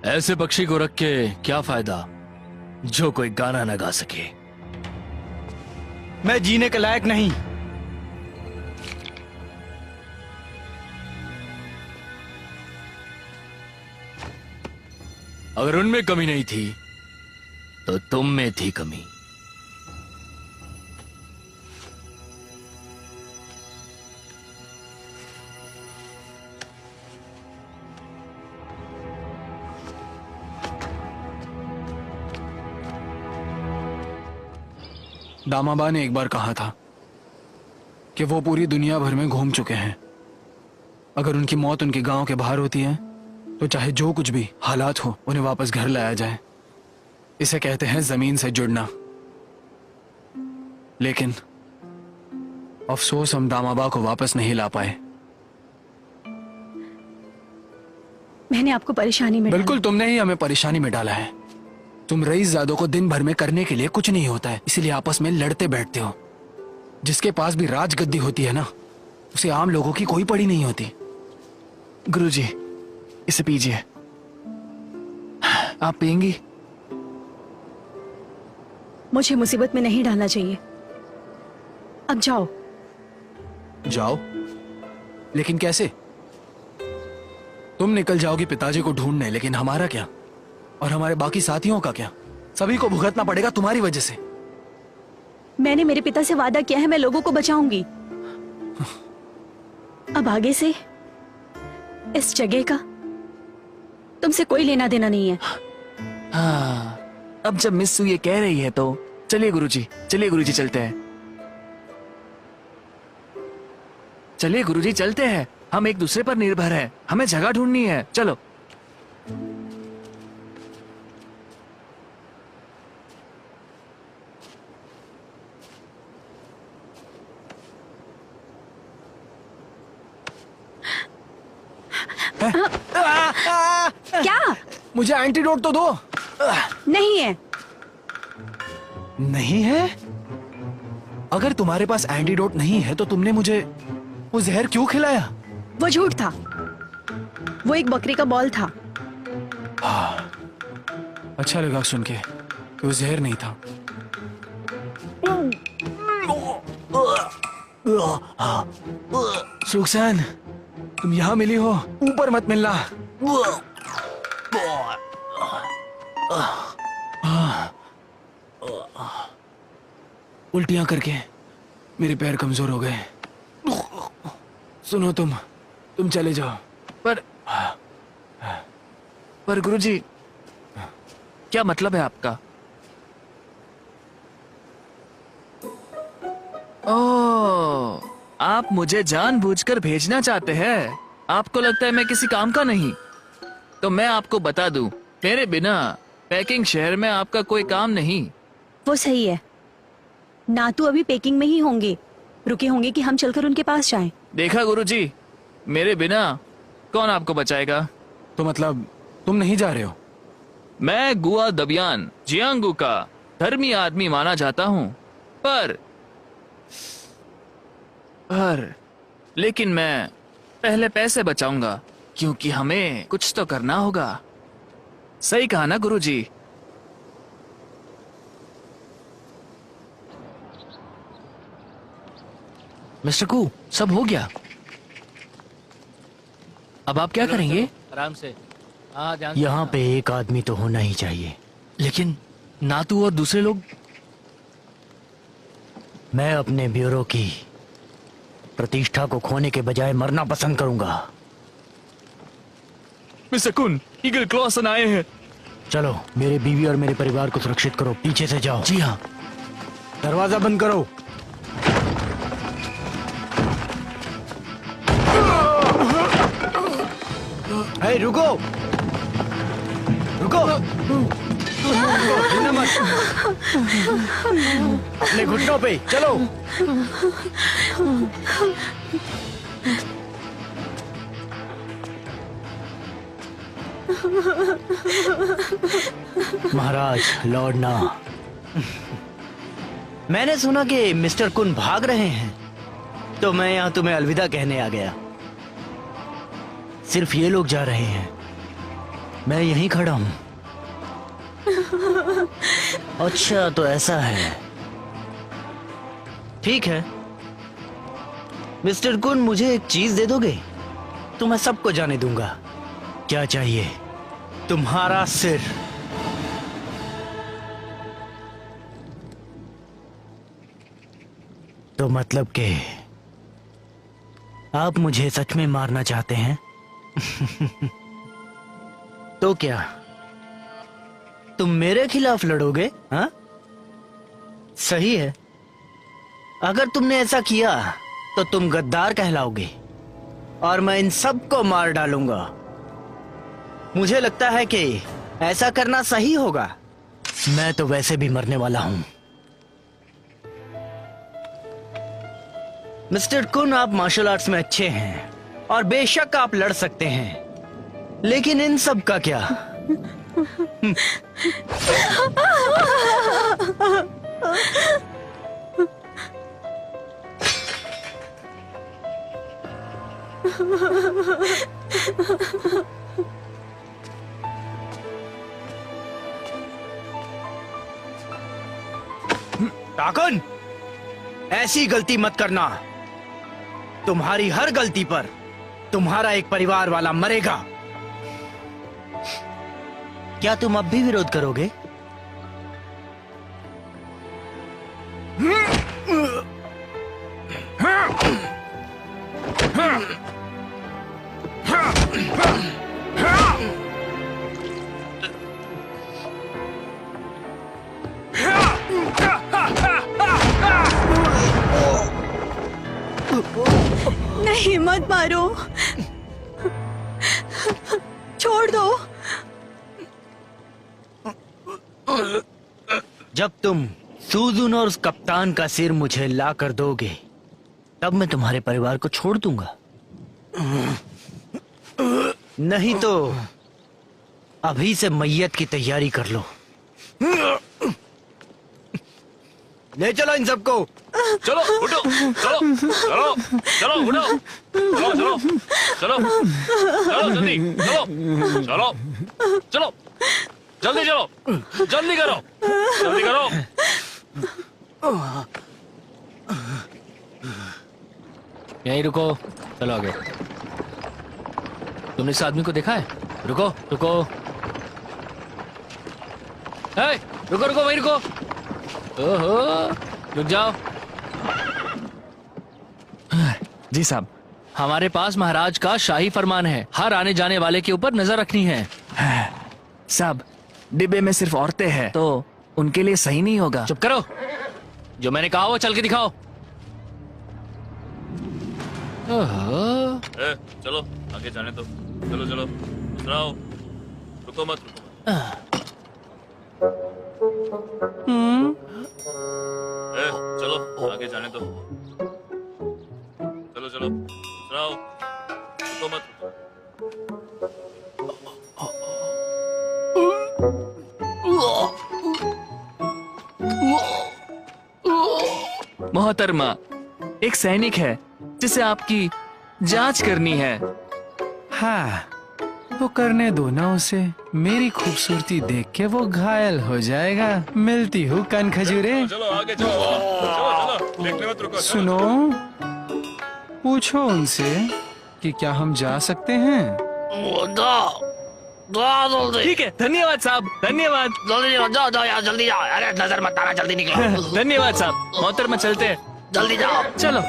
A: ऐसे पक्षी को रख के क्या फायदा जो कोई गाना न गा सके।
D: मैं जीने के लायक नहीं।
A: अगर उनमें कमी नहीं थी तो तुम में थी कमी।
E: दामाबा ने एक बार कहा था कि वो पूरी दुनिया भर में घूम चुके हैं। अगर उनकी मौत उनके गांव के बाहर होती है तो चाहे जो कुछ भी हालात हो उन्हें वापस घर लाया जाए। इसे कहते हैं जमीन से जुड़ना। लेकिन अफसोस हम दामाबा को वापस नहीं ला पाए।
B: मैंने आपको परेशानी में
E: बिल्कुल तुमने ही हमें परेशानी में डाला है। तुम रईसजादों को दिन भर में करने के लिए कुछ नहीं होता है, इसीलिए आपस में लड़ते बैठते हो। जिसके पास भी राजगद्दी होती है ना, उसे आम लोगों की कोई पड़ी नहीं होती।
G: गुरुजी, इसे पीजिए। आप पियेंगी?
B: मुझे मुसीबत में नहीं डालना चाहिए। अब जाओ।
E: जाओ? लेकिन कैसे? तुम निकल जाओगी पिताजी को ढूंढने, लेकिन हमारा क्या? और हमारे बाकी साथियों का क्या? सभी को भुगतना पड़ेगा तुम्हारी वजह से।
B: मैंने मेरे पिता से वादा किया है, मैं लोगों को बचाऊंगी। अब आगे से इस जगह का तुमसे कोई लेना देना नहीं है।
G: हाँ, अब जब मिस्सू ये कह रही है तो चलिए गुरुजी, चलिए गुरुजी चलते हैं। चलिए गुरुजी चलते हैं। हम एक दूसरे पर निर्भर हैं। हमें जगह ढूंढनी है। चलो।
B: क्या?
E: मुझे एंटीडोट तो दो।
B: नहीं है।
E: नहीं है? अगर तुम्हारे पास एंटीडोट नहीं है तो तुमने मुझे वो जहर क्यों खिलाया?
B: वो झूठ था। वो एक बकरी का बॉल था।
E: अच्छा लगा सुन के कि वो जहर नहीं था। सुखसान, तुम यहाँ मिली हो, ऊपर मत मिलना। उल्टियां करके मेरे पैर कमजोर हो गए। सुनो तुम चले जाओ।
G: पर गुरुजी, क्या मतलब है आपका? ओह, आप मुझे जानबूझकर भेजना चाहते हैं। आपको लगता है मैं किसी काम का नहीं? तो मैं आपको बता दूं, मेरे बिना पैकिंग शहर में आपका कोई काम नहीं।
B: वो सही है। नातू अभी पेकिंग में ही होंगे, रुके होंगे कि हम चलकर उनके पास जाएं।
G: देखा गुरुजी, मेरे बिना कौन आपको बचाएगा?
E: तो मतलब तुम नहीं जा रहे हो?
G: मैं गुआ दबियान जियांगू का धर्मी आदमी माना जाता हूँ, पर लेकिन मैं पहले पैसे बचाऊंगा, क्योंकि हमें कुछ तो करना होगा। सही कहा ना गुरुजी?
D: मिस्टर कू, सब हो गया। अब आप क्या करेंगे?
A: आराम से। हाँ, ध्यान से।
D: यहाँ पे एक आदमी तो होना ही चाहिए।
A: लेकिन नातू और दूसरे लोग?
D: मैं अपने ब्यूरो की प्रतिष्ठा को खोने के बजाय मरना पसंद करूंगा।
C: मिस्टर कुन, ईगल क्लॉसन आए हैं।
D: चलो, मेरे बीवी और मेरे परिवार को सुरक्षित करो। पीछे से जाओ।
A: जी हाँ।
D: दरवाजा बंद करो। हे, रुको रुको, हिलना मत। अपने घुटनों पे चलो। महाराज, लौटना। मैंने सुना कि मिस्टर कुन भाग रहे हैं, तो मैं यहाँ तुम्हें अलविदा कहने आ गया। सिर्फ ये लोग जा रहे हैं, मैं यहीं खड़ा हूं। अच्छा, तो ऐसा है। ठीक है मिस्टर कुन, मुझे एक चीज दे दोगे तो मैं सबको जाने दूंगा। क्या चाहिए? तुम्हारा सिर। तो मतलब के आप मुझे सच में मारना चाहते हैं? तो क्या तुम मेरे खिलाफ लड़ोगे? हाँ, सही है। अगर तुमने ऐसा किया तो तुम गद्दार कहलाओगे और मैं इन सबको मार डालूंगा। मुझे लगता है कि ऐसा करना सही होगा। मैं तो वैसे भी मरने वाला हूं। मिस्टर कुन, आप मार्शल आर्ट्स में अच्छे हैं और बेशक आप लड़ सकते हैं, लेकिन इन सब का क्या? टाकुन, ऐसी गलती मत करना। तुम्हारी हर गलती पर तुम्हारा एक परिवार वाला मरेगा। क्या तुम अब भी विरोध करोगे?
B: नहीं, मत मारो, छोड़ दो।
D: जब तुम सूजुन और उस कप्तान का सिर मुझे ला कर दोगे, तब मैं तुम्हारे परिवार को छोड़ दूंगा। नहीं तो अभी से मैयत की तैयारी कर लो। ले चलो इन सबको।
C: चलो उठो, चलो चलो चलो उठो, चलो चलो चलो चलो जल्दी, चलो चलो चलो जल्दी चलो, जल्दी करो, जल्दी करो।
A: यहीं रुको, चलो आगे। तुमने इस आदमी को देखा है? रुको रुको, रुको रुको, वहीं रुको। ओहो, रुक जाओ।
G: जी साहब।
A: हमारे पास महाराज का शाही फरमान है, हर आने जाने वाले के ऊपर नजर रखनी है।
G: साहब, डिब्बे में सिर्फ औरतें हैं तो उनके लिए सही नहीं होगा।
A: चुप करो, जो मैंने कहा वो चल के दिखाओ। ओहो,
C: चलो आगे जाने दो, चलो चलो आओ, रुको मत, रुको मत। चलो आगे जाने दो, चलो चलो आओ, रुको मत।
G: मोहतरमा, एक सैनिक है जिसे आपकी जांच करनी है।
E: हाँ, तो करने दो ना उसे। मेरी खूबसूरती देख के वो घायल हो जाएगा। मिलती हूँ कन खजूरे।
C: चलो आगे चलो, चलो चलो, देखने मत रुको।
E: सुनो, पूछो उनसे कि क्या हम जा सकते हैं।
G: ठीक है, धन्यवाद साहब, धन्यवाद।
F: जाओ जाओ यार, जल्दी जाओ। अरे नजर मत आना, जल्दी निकलो।
G: धन्यवाद साहब। मोहतरमा चलते हैं।
F: जल्दी जाओ।
G: चलो।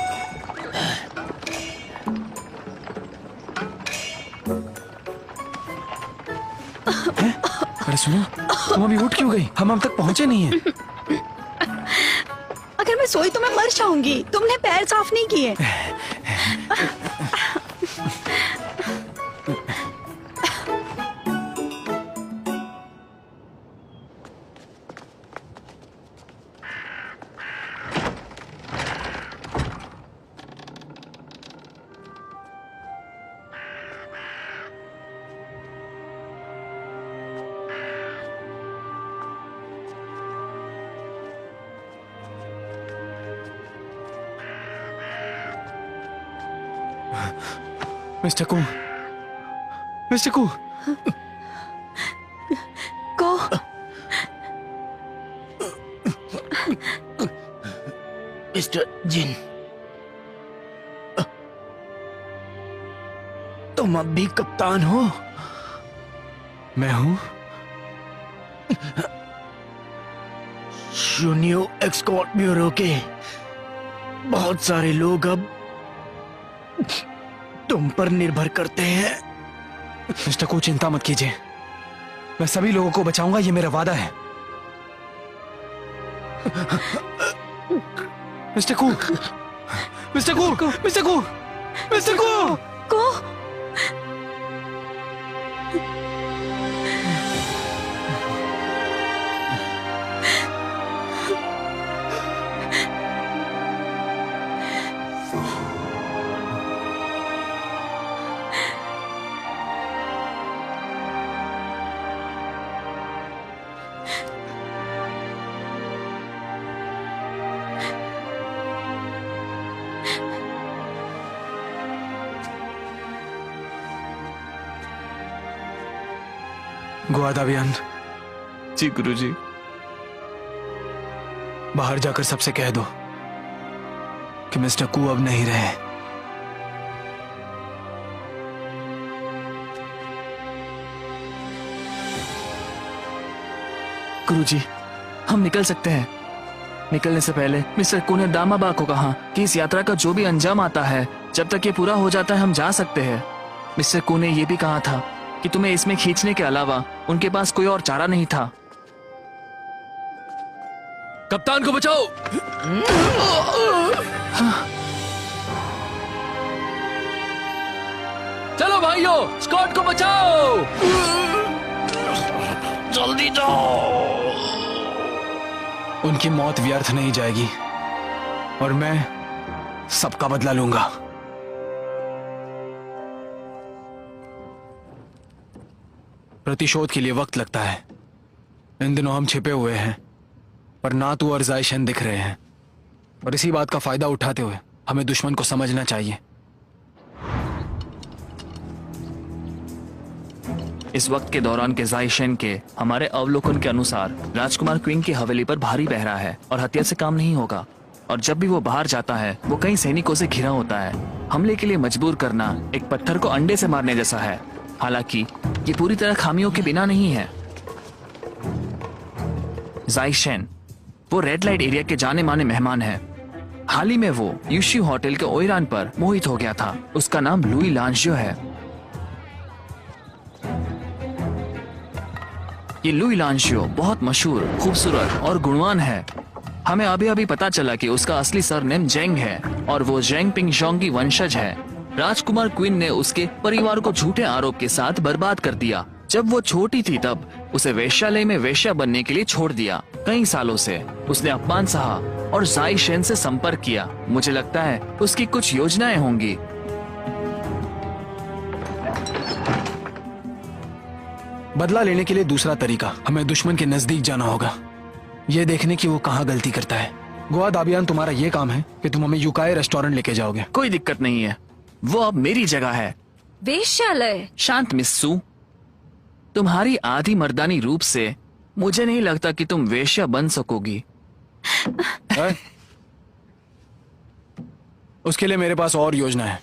E: अरे सुनो, तुम अभी उठ क्यों गई? हम अब तक पहुंचे नहीं हैं।
B: अगर मैं सोई तो मैं मर जाऊंगी। तुमने पैर साफ नहीं किए।
E: मिस्टर कू, मिस्टर कू,
B: को
D: मिस्टर जिन, तुम अब भी कप्तान हो?
E: मैं हूँ।
D: शून्यो एस्कॉर्ट ब्यूरो के बहुत सारे लोग अब तुम पर निर्भर करते हैं।
E: मिस्टर कू, चिंता मत कीजिए, मैं सभी लोगों को बचाऊंगा, ये मेरा वादा है। मिस्टर कू, मिस्टर कू, मिस्टर कू, मिस्टर कू,
B: को
E: गुआदावियन,
G: जी गुरुजी।
E: बाहर जाकर सबसे कह दो कि मिस्टर कू अब नहीं रहे।
G: गुरुजी, हम निकल सकते हैं। निकलने से पहले मिस्टर कू ने दामाबा को कहा कि इस यात्रा का जो भी अंजाम आता है, जब तक ये पूरा हो जाता है हम जा सकते हैं। मिस्टर कू ने यह भी कहा था कि तुम्हें इसमें खींचने के अलावा उनके पास कोई और चारा नहीं था।
A: कप्तान को बचाओ। चलो भाइयों, स्कॉट को बचाओ।
F: जल्दी जाओ।
E: उनकी मौत व्यर्थ नहीं जाएगी और मैं सबका बदला लूंगा। प्रतिशोध के लिए वक्त लगता है। इन दिनों हम छिपे हुए हैं, पर ना तू और जायशन दिख रहे हैं, और इसी बात का फायदा उठाते हुए हमें दुश्मन को समझना चाहिए।
G: इस वक्त के दौरान के जायशन के हमारे अवलोकन के अनुसार राजकुमार क्वीन की हवेली पर भारी पहरा है और हथियार से काम नहीं होगा। और जब भी वो बाहर जाता है वो कई सैनिकों से घिरा होता है। हमले के लिए मजबूर करना एक पत्थर को अंडे से मारने जैसा है। हालांकि ये पूरी तरह खामियों के बिना नहीं है। जायशन वो रेड लाइट एरिया के जाने माने मेहमान है। हाल ही में वो यूशी होटल के ओइरान पर मोहित हो गया था। उसका नाम लुई लांजियो है। ये लुई लांजियो बहुत मशहूर, खूबसूरत और गुणवान है। हमें अभी अभी पता चला कि उसका असली सरनेम जेंग है और वो जेंग पिंगशोंग की वंशज है। राजकुमार क्वीन ने उसके परिवार को झूठे आरोप के साथ बर्बाद कर दिया। जब वो छोटी थी तब उसे वेश्यालय में वेश्या बनने के लिए छोड़ दिया। कई सालों से उसने अपमान सहा और जायशन से संपर्क किया। मुझे लगता है उसकी कुछ योजनाएं होंगी।
E: बदला लेने के लिए दूसरा तरीका, हमें दुश्मन के नजदीक जाना होगा, ये देखने की वो कहाँ गलती करता है। गोवा दाबियान, तुम्हारा ये काम है कि तुम हमें युकाए रेस्टोरेंट लेके जाओगे।
G: कोई दिक्कत नहीं है, वो अब मेरी जगह है।
B: वेश्यालय?
G: शांत मिस्सू, तुम्हारी आधी मर्दानी रूप से मुझे नहीं लगता कि तुम वेश्या बन सकोगी।
E: उसके लिए मेरे पास और योजना है,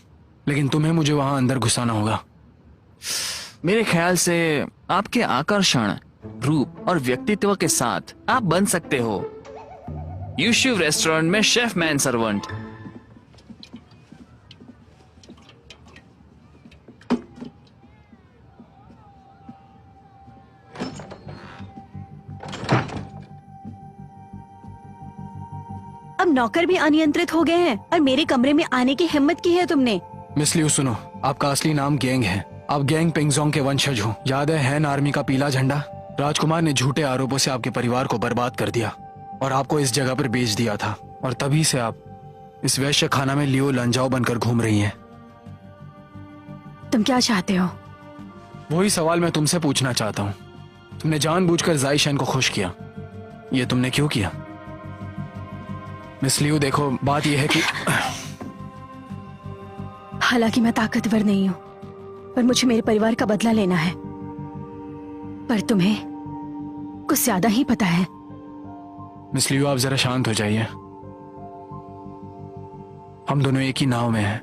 E: लेकिन तुम्हें मुझे वहां अंदर घुसाना होगा।
G: मेरे ख्याल से आपके आकर्षण, रूप और व्यक्तित्व के साथ आप बन सकते हो यूशिव रेस्टोरेंट में शेफ मैन सर्वेंट।
B: अब नौकर भी अनियंत्रित हो गए हैं और मेरे कमरे में आने की हिम्मत की है तुमने।
E: मिस लियू सुनो, आपका असली नाम गैंग है। आप गैंग पिंगजोंग के वंशज हो। याद है हैन आर्मी का पीला झंडा? राजकुमार ने झूठे आरोपों से आपके परिवार को बर्बाद कर दिया और आपको इस जगह पर बेच दिया था, और तभी से आप इस वैश्य खाना में लियो लंजाओ बनकर घूम रही हैं।
B: तुम क्या चाहते हो?
E: वही सवाल मैं तुमसे पूछना चाहता हूँ। तुमने जानबूझकर जायशन को खुश किया, ये तुमने क्यों किया? मिस लियू देखो, बात यह है कि
B: हालांकि मैं ताकतवर नहीं हूँ, पर मुझे मेरे परिवार का बदला लेना है। पर तुम्हें कुछ ज्यादा ही पता है।
E: मिस लियू, आप जरा शांत हो जाइए। हम दोनों एक ही नाव में हैं।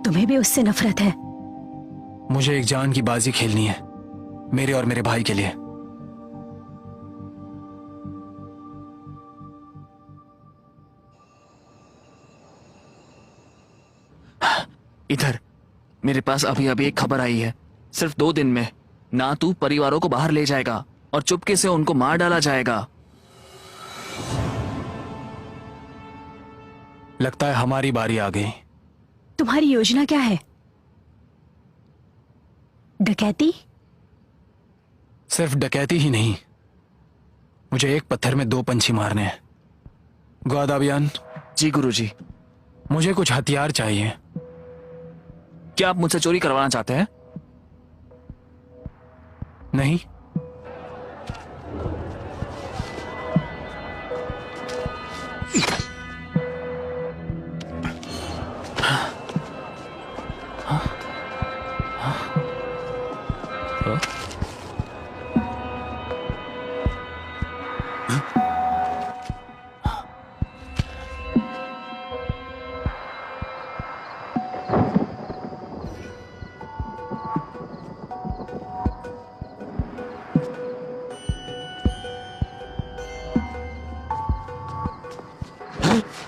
B: तुम्हें भी उससे नफरत है?
E: मुझे एक जान की बाजी खेलनी है, मेरे और मेरे भाई के लिए।
G: इधर मेरे पास अभी अभी एक खबर आई है। सिर्फ 2 दिन में ना तू परिवारों को बाहर ले जाएगा और चुपके से उनको मार डाला जाएगा।
E: लगता है हमारी बारी आ गई।
B: तुम्हारी योजना क्या है? डकैती?
E: सिर्फ डकैती ही नहीं, मुझे एक पत्थर में 2 पंछी मारने हैं। ग्वादाबियान।
G: जी गुरुजी।
E: मुझे कुछ हथियार चाहिए।
G: क्या आप मुझसे चोरी करवाना चाहते हैं?
E: नहीं।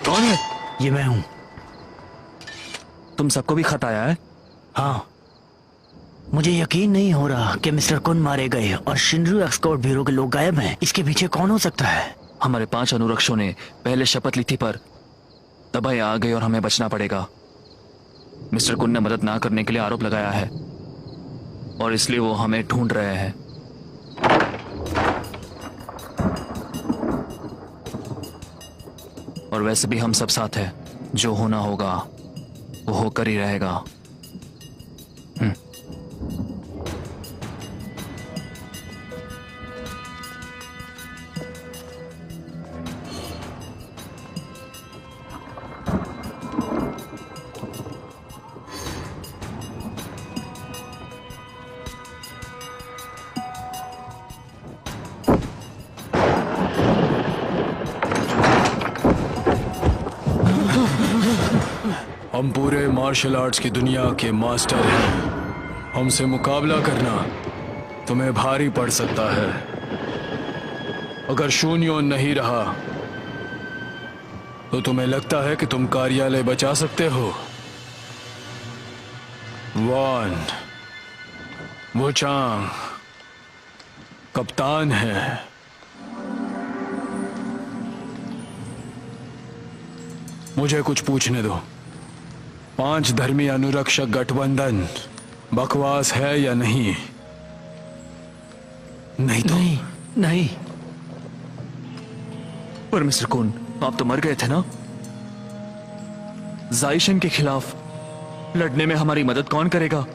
G: कौन है?
D: ये मैं हूं।
G: तुम सबको भी खत आया है?
D: हाँ, मुझे यकीन नहीं हो रहा कि मिस्टर कुन मारे गए और शिनरू एस्कॉर्ट ब्यूरो के लोग गायब हैं। इसके पीछे कौन हो सकता है?
G: हमारे 5 अनुरक्षों ने पहले शपथ ली थी, पर तबाही आ गई और हमें बचना पड़ेगा। मिस्टर कुन ने मदद ना करने के लिए आरोप लगाया है और इसलिए वो हमें ढूंढ रहे हैं। और वैसे भी हम सब साथ हैं। जो होना होगा वो होकर ही रहेगा।
E: हम पूरे मार्शल आर्ट्स की दुनिया के मास्टर हैं। हमसे मुकाबला करना तुम्हें भारी पड़ सकता है। अगर शून्यों नहीं रहा तो तुम्हें लगता है कि तुम कार्यालय बचा सकते हो? वान वुचांग कप्तान है। मुझे कुछ पूछने दो। 5 धर्मी अनुरक्षक गठबंधन बकवास है या नहीं? नहीं तो
G: नहीं। पर मिस्टर कुन, आप तो मर गए थे ना? जाइशन के खिलाफ लड़ने में हमारी मदद कौन करेगा?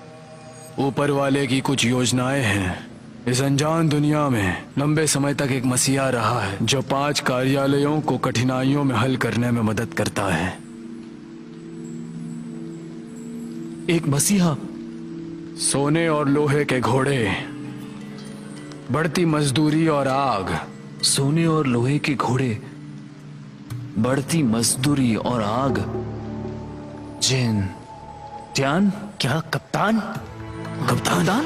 E: ऊपर वाले की कुछ योजनाएं हैं। इस अनजान दुनिया में लंबे समय तक एक मसीहा रहा है जो 5 कार्यालयों को कठिनाइयों में हल करने में मदद करता है।
G: एक मसीहा?
E: सोने और लोहे के घोड़े, बढ़ती मजदूरी और आग।
G: सोने और लोहे के घोड़े, बढ़ती मजदूरी और आग। जिन ध्यान?
D: क्या कप्तान?
G: कप्तान?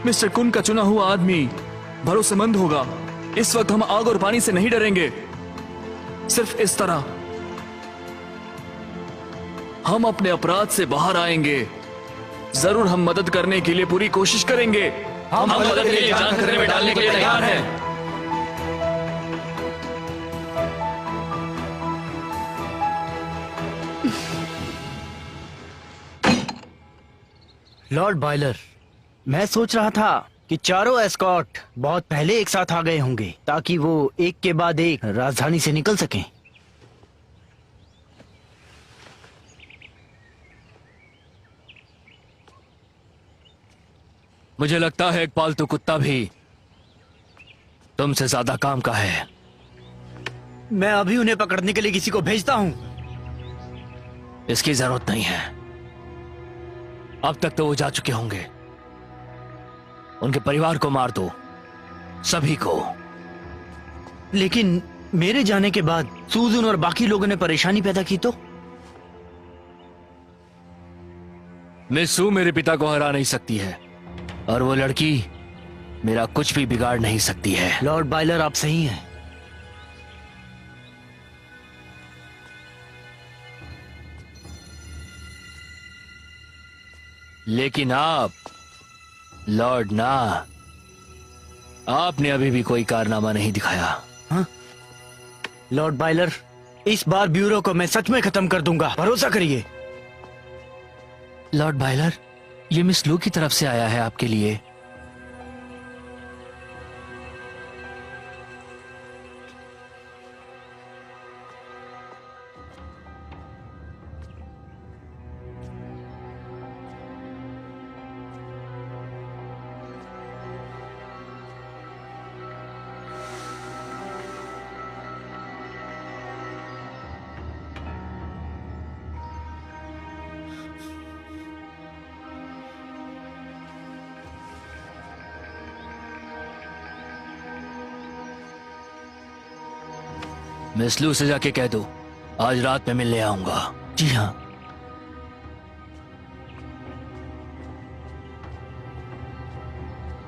G: मिस्टर कुन का चुना हुआ आदमी भरोसेमंद होगा। इस वक्त हम आग और पानी से नहीं डरेंगे। सिर्फ इस तरह हम अपने अपराध से बाहर आएंगे। जरूर हम मदद करने के लिए पूरी कोशिश करेंगे। हम मदद के लिए जान खतरे में डालने के लिए तैयार हैं।
D: लॉर्ड बायलर, मैं सोच रहा था कि चारों एस्कॉर्ट बहुत पहले एक साथ आ गए होंगे ताकि वो एक के बाद एक राजधानी से निकल सकें।
A: मुझे लगता है एक पालतू कुत्ता भी तुमसे ज्यादा काम का है।
D: मैं अभी उन्हें पकड़ने के लिए किसी को भेजता हूं।
A: इसकी जरूरत नहीं है। अब तक तो वो जा चुके होंगे। उनके परिवार को मार दो, सभी को।
D: लेकिन मेरे जाने के बाद सूजन और बाकी लोगों ने परेशानी पैदा की तो?
A: मिस सू मेरे पिता को हरा नहीं सकती है और वो लड़की मेरा कुछ भी बिगाड़ नहीं सकती है।
D: लॉर्ड बायलर, आप सही हैं।
A: लेकिन आप लॉर्ड ना, आपने अभी भी कोई कारनामा नहीं दिखाया।
D: हाँ? लॉर्ड बायलर, इस बार ब्यूरो को मैं सच में खत्म कर दूंगा, भरोसा करिए।
A: लॉर्ड बायलर, ये मिस लू की तरफ से आया है आपके लिए। मिस लू से जाके कह दो आज रात में मिलने आऊंगा।
D: जी हाँ।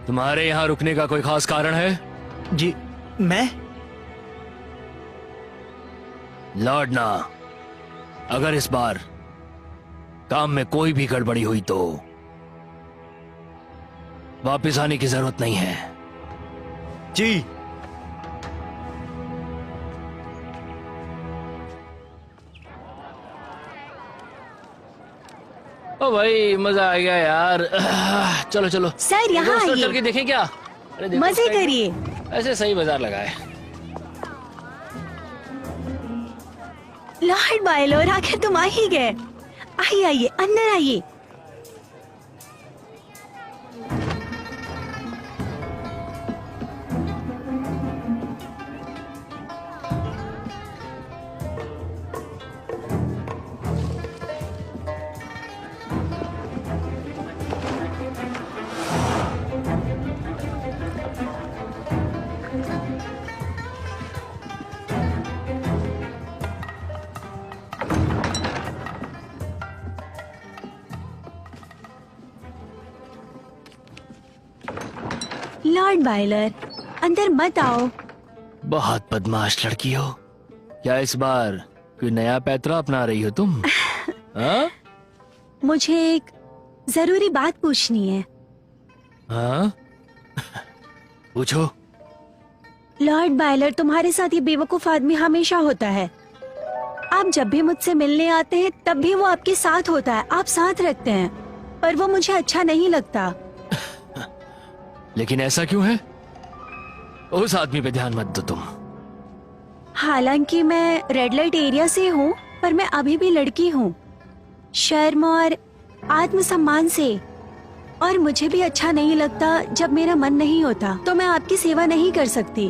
A: तुम्हारे यहाँ रुकने का कोई खास कारण है?
D: जी, मैं?
A: लॉर्ड ना, अगर इस बार काम में कोई भी गड़बड़ी हुई तो वापस आने की जरूरत नहीं है।
D: जी।
A: ओ भाई, मजा आ गया यार। चलो चलो
B: सर, यहाँ
A: दोस्तों,
B: आइए।
A: चल के देखें क्या? अरे देखो,
B: मजे
A: इस टाइम
B: करिए।
A: ऐसे सही बाजार लगा है।
B: लॉर्ड बायलर, आखिर तुम आ ही गए। आइए आइए, अंदर आइए। लॉर्ड बायलर, अंदर मत आओ।
A: बहुत बदमाश लड़की हो। क्या इस बार कोई नया पैतरा अपना रही हो तुम? हाँ?
B: मुझे एक जरूरी बात पूछनी है।
A: हाँ? पूछो।
B: लॉर्ड बायलर, तुम्हारे साथ ये बेवकूफ आदमी हमेशा होता है। आप जब भी मुझसे मिलने आते हैं तब भी वो आपके साथ होता है, आप साथ रखते हैं, पर वो मुझे अच्छा नहीं लगता।
A: लेकिन ऐसा क्यों है? उस आदमी पे ध्यान मत दो तुम।
B: हालांकि मैं रेड लाइट एरिया से हूँ, पर मैं अभी भी लड़की हूँ, शर्म और आत्मसम्मान से। और मुझे भी अच्छा नहीं लगता जब मेरा मन नहीं होता, तो मैं आपकी सेवा नहीं कर सकती।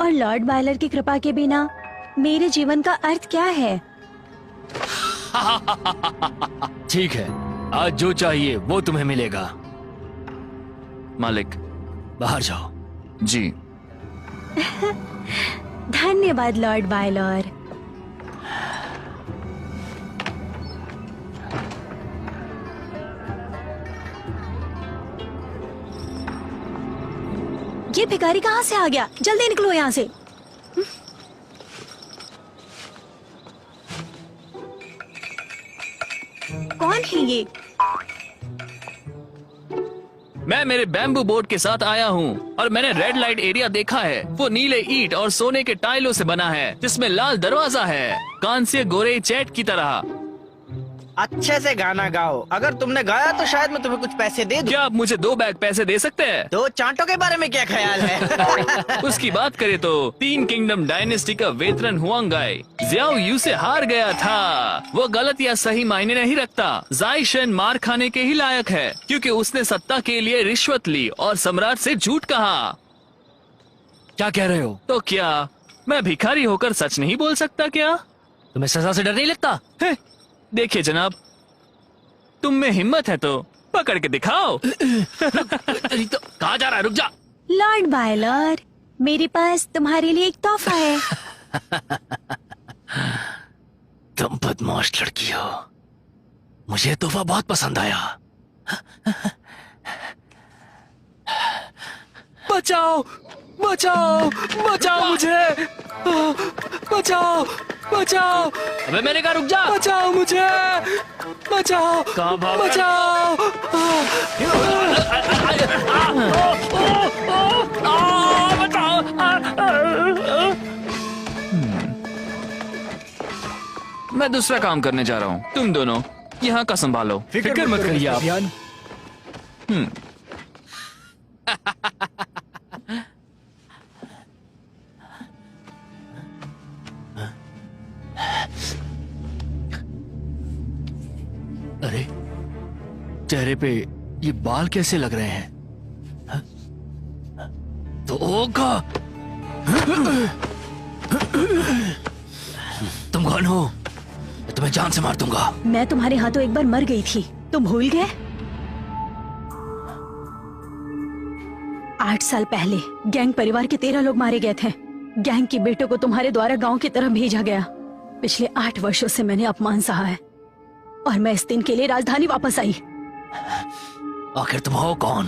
B: और लॉर्ड बायलर की कृपा के बिना मेरे जीवन का अर्थ क्या है?
A: ठीक है, आज जो चाहिए वो तुम्हें मिलेगा।
G: मालिक।
A: बाहर जाओ।
G: जी।
B: धन्यवाद लॉर्ड बायलर। ये भिखारी कहाँ से आ गया? जल्दी निकलो यहाँ से। कौन है ये?
G: मैं मेरे बैम्बू बोट के साथ आया हूँ और मैंने रेड लाइट एरिया देखा है। वो नीले ईंट और सोने के टाइलों से बना है, जिसमें लाल दरवाजा है, कांस्य गोरे चैट की तरह।
F: अच्छे से गाना गाओ। अगर तुमने गाया तो शायद मैं तुम्हें कुछ पैसे दे दूं।
G: क्या आप मुझे 2 बैग पैसे दे सकते हैं?
F: 2 चांटों के बारे में क्या ख्याल है?
G: उसकी बात करें तो 3 किंगडम डायनेस्टी का वेतरन हुआंगाई ज़ियाओ यू से हार गया था। वो गलत या सही मायने नहीं रखता। ज़ाई शेन मार खाने के ही लायक है, क्योंकि उसने सत्ता के लिए रिश्वत ली और सम्राट से झूठ कहा।
A: क्या कह रहे हो?
G: तो क्या मैं भिखारी होकर सच नहीं बोल सकता क्या?
A: तुम्हें सजा से डर नहीं लगता?
G: है? देखिए जनाब, तुम में हिम्मत है तो पकड़ के दिखाओ।
A: तो कहाँ जा रहा है? रुक जा।
B: लॉर्ड बायलर, मेरे पास तुम्हारे लिए एक तोहफा है।
A: तुम बदमाश लड़की हो। मुझे तोहफा बहुत पसंद आया।
E: बचाओ, बचाओ, बचाओ मुझे, बचाओ, बचाओ,
A: अबे मैंने कहा रुक जा।
E: बचाओ मुझे, बचाओ,
A: कहाँ भाग रहा
E: बचाओ।
G: मैं दूसरा काम करने जा रहा हूँ। तुम दोनों यहाँ का संभालो।
A: फिक्र मत करिए आप। अरे चेहरे पे ये बाल कैसे लग रहे हैं? हाँ? तो होगा। तुम कौन हो? मैं तुम्हें जान से मार दूंगा।
B: मैं तुम्हारे हाथों एक बार मर गई थी, तुम भूल गए? 8 साल पहले गैंग परिवार के 13 लोग मारे गए थे। गैंग के बेटों को तुम्हारे द्वारा गांव की तरफ भेजा गया। पिछले 8 वर्षों से मैंने अपमान सहा है और मैं इस दिन के लिए राजधानी वापस आई।
A: आखिर तुम हो कौन?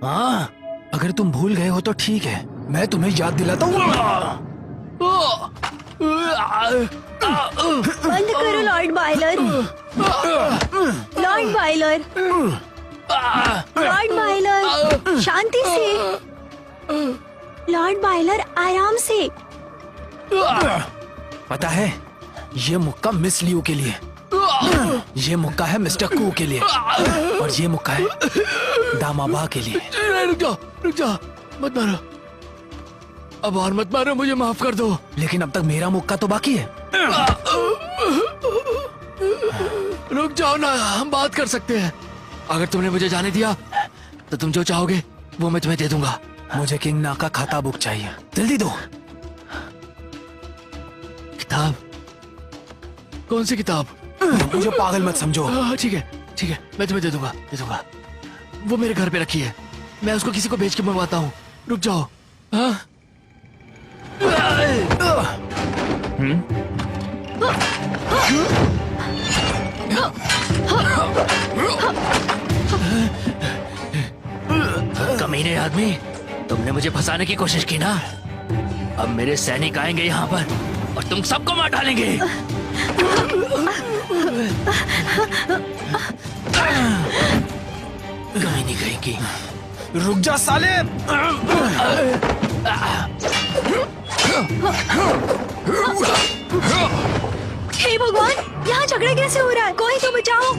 A: हाँ?
E: अगर तुम भूल गए हो तो ठीक है, मैं तुम्हें याद दिलाता हूँ।
B: बंद करो Lord Baylor. Lord Baylor, Lord Baylor, शांति से। लॉर्ड बायलर, आराम से।
E: पता है, ये मुक्का मिस लियू के लिए, ये मुक्का है मिस्टर कू के लिए, और ये मुक्का है दामाबा के लिए।
A: रुक जा, मत मारो। अब और मत मारो, मुझे माफ कर दो।
E: लेकिन अब तक मेरा मुक्का तो बाकी है।
A: रुक जाओ ना, हम बात कर सकते हैं। अगर तुमने मुझे जाने दिया तो तुम जो चाहोगे वो मैं तुम्हें दे दूंगा।
E: मुझे किंग ना का खाता बुक चाहिए, जल्दी दो।
A: किताब? कौन सी किताब?
E: मुझे पागल मत समझो।
A: ठीक है, ठीक है, मैं तुम्हें दे दूंगा, दे दूंगा। वो मेरे घर पे रखी है, मैं उसको किसी को भेज के मंगवाता हूँ। रुक जाओ। हाँ? कमीने आदमी, तुमने मुझे फंसाने की कोशिश की ना, अब मेरे सैनिक आएंगे यहाँ पर और तुम सबको मार डालेंगे। कहीं नहीं कहेंगी।
E: रुक जा साले।
B: हे भगवान, यहाँ झगड़ा कैसे हो रहा है? कोई तो बचाओ।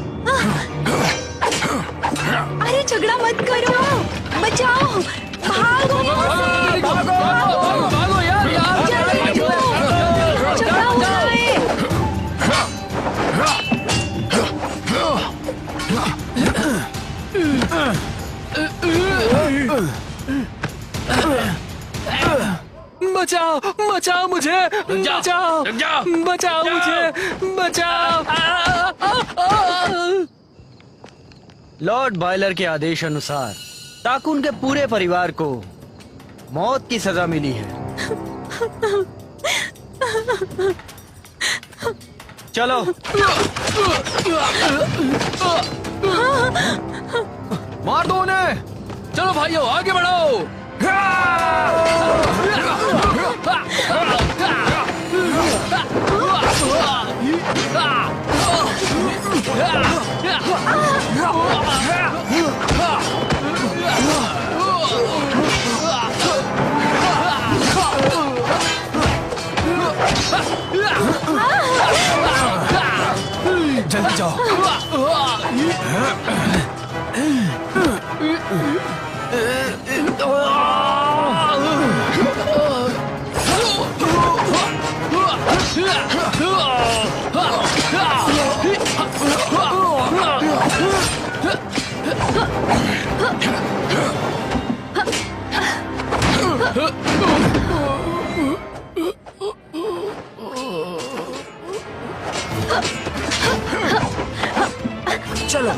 B: अरे झगड़ा मत करो, बचाओ, भागो,
E: भागो यार,
B: जल्दी आओ, झगड़ा हो रहा है।
E: बचाओ, बचाओ मुझे, बचाओ, बचाओ मुझे, बचाओ।
D: लॉर्ड बॉयलर के आदेश अनुसार टाकुन के पूरे परिवार को मौत की सजा मिली है। चलो।
E: मार दो उन्हें। चलो भाइयों, आगे बढ़ो। जल्दी जाओ। चलो।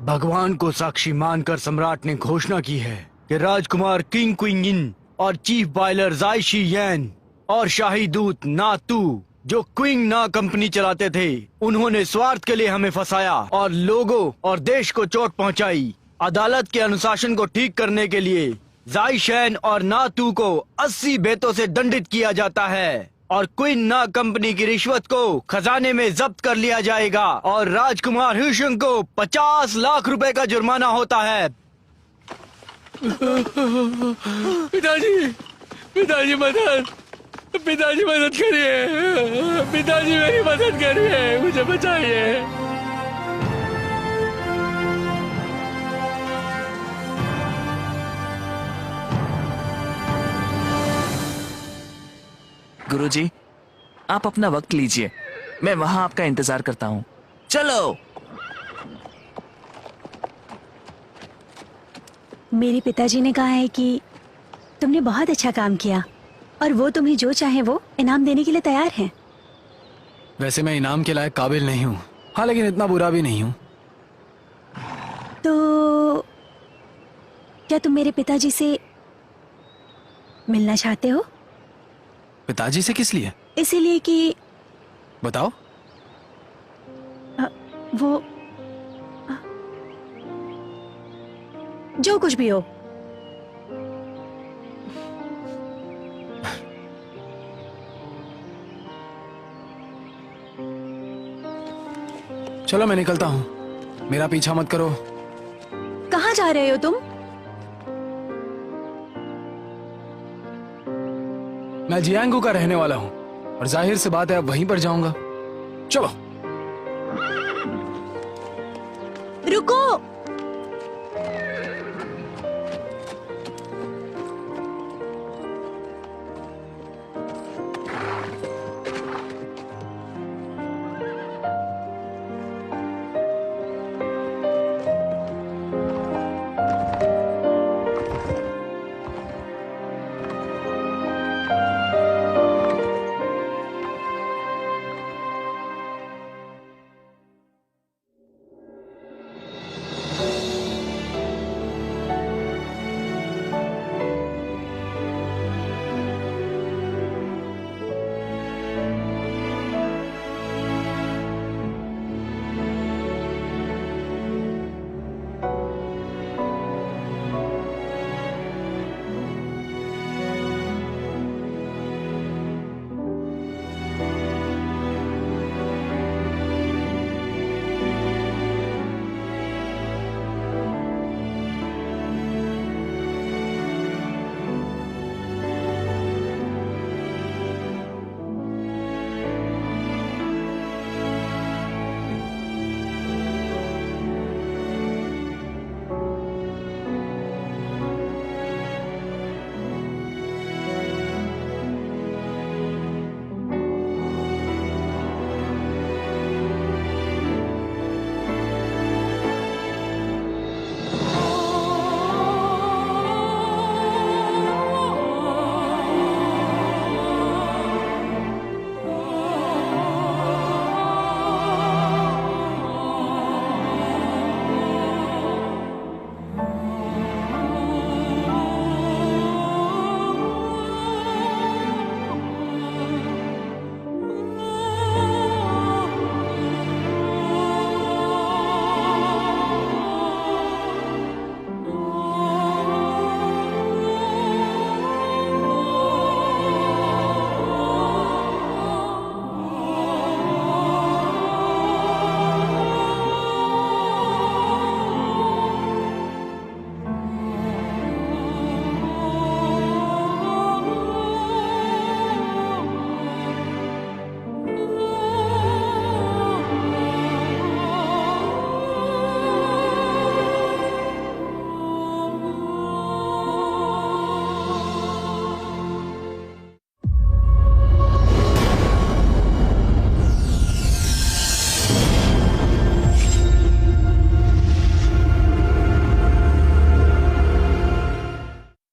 D: भगवान को साक्षी मानकर सम्राट ने घोषणा की है कि राजकुमार किंग क्विंगिन और चीफ बॉयलर जायशी यैन और शाही दूत नातू जो क्विंग ना कंपनी चलाते थे, उन्होंने स्वार्थ के लिए हमें फंसाया और लोगों और देश को चोट पहुंचाई। अदालत के अनुशासन को ठीक करने के लिए जायशैन और नातू को 80 बेतों से दंडित किया जाता है और क्वीन ना कंपनी की रिश्वत को खजाने में जब्त कर लिया जाएगा और राजकुमार ह्यूशंग को 50 लाख रुपए का जुर्माना होता है।
A: पिताजी, पिताजी मदद, पिताजी मदद करिए, पिताजी मेरी मदद करिए, मुझे बचाइए।
G: गुरुजी, आप अपना वक्त लीजिए, मैं वहां आपका इंतजार करता हूँ। चलो।
B: मेरे पिताजी ने कहा है कि तुमने बहुत अच्छा काम किया और वो तुम्हें जो चाहे वो इनाम देने के लिए तैयार हैं।
E: वैसे मैं इनाम के लायक काबिल नहीं हूँ, हाँ, लेकिन इतना बुरा भी नहीं हूँ।
B: तो क्या तुम मेरे पिताजी से मिलना चाहते हो?
E: पिताजी से किस लिए?
B: इसीलिए कि
E: बताओ।
B: वो जो कुछ भी हो।
E: चलो मैं निकलता हूँ, मेरा पीछा मत करो।
B: कहाँ जा रहे हो तुम?
E: मैं जियांगू का रहने वाला हूँ और जाहिर सी बात है अब वहीं पर जाऊंगा। चलो।
B: रुको।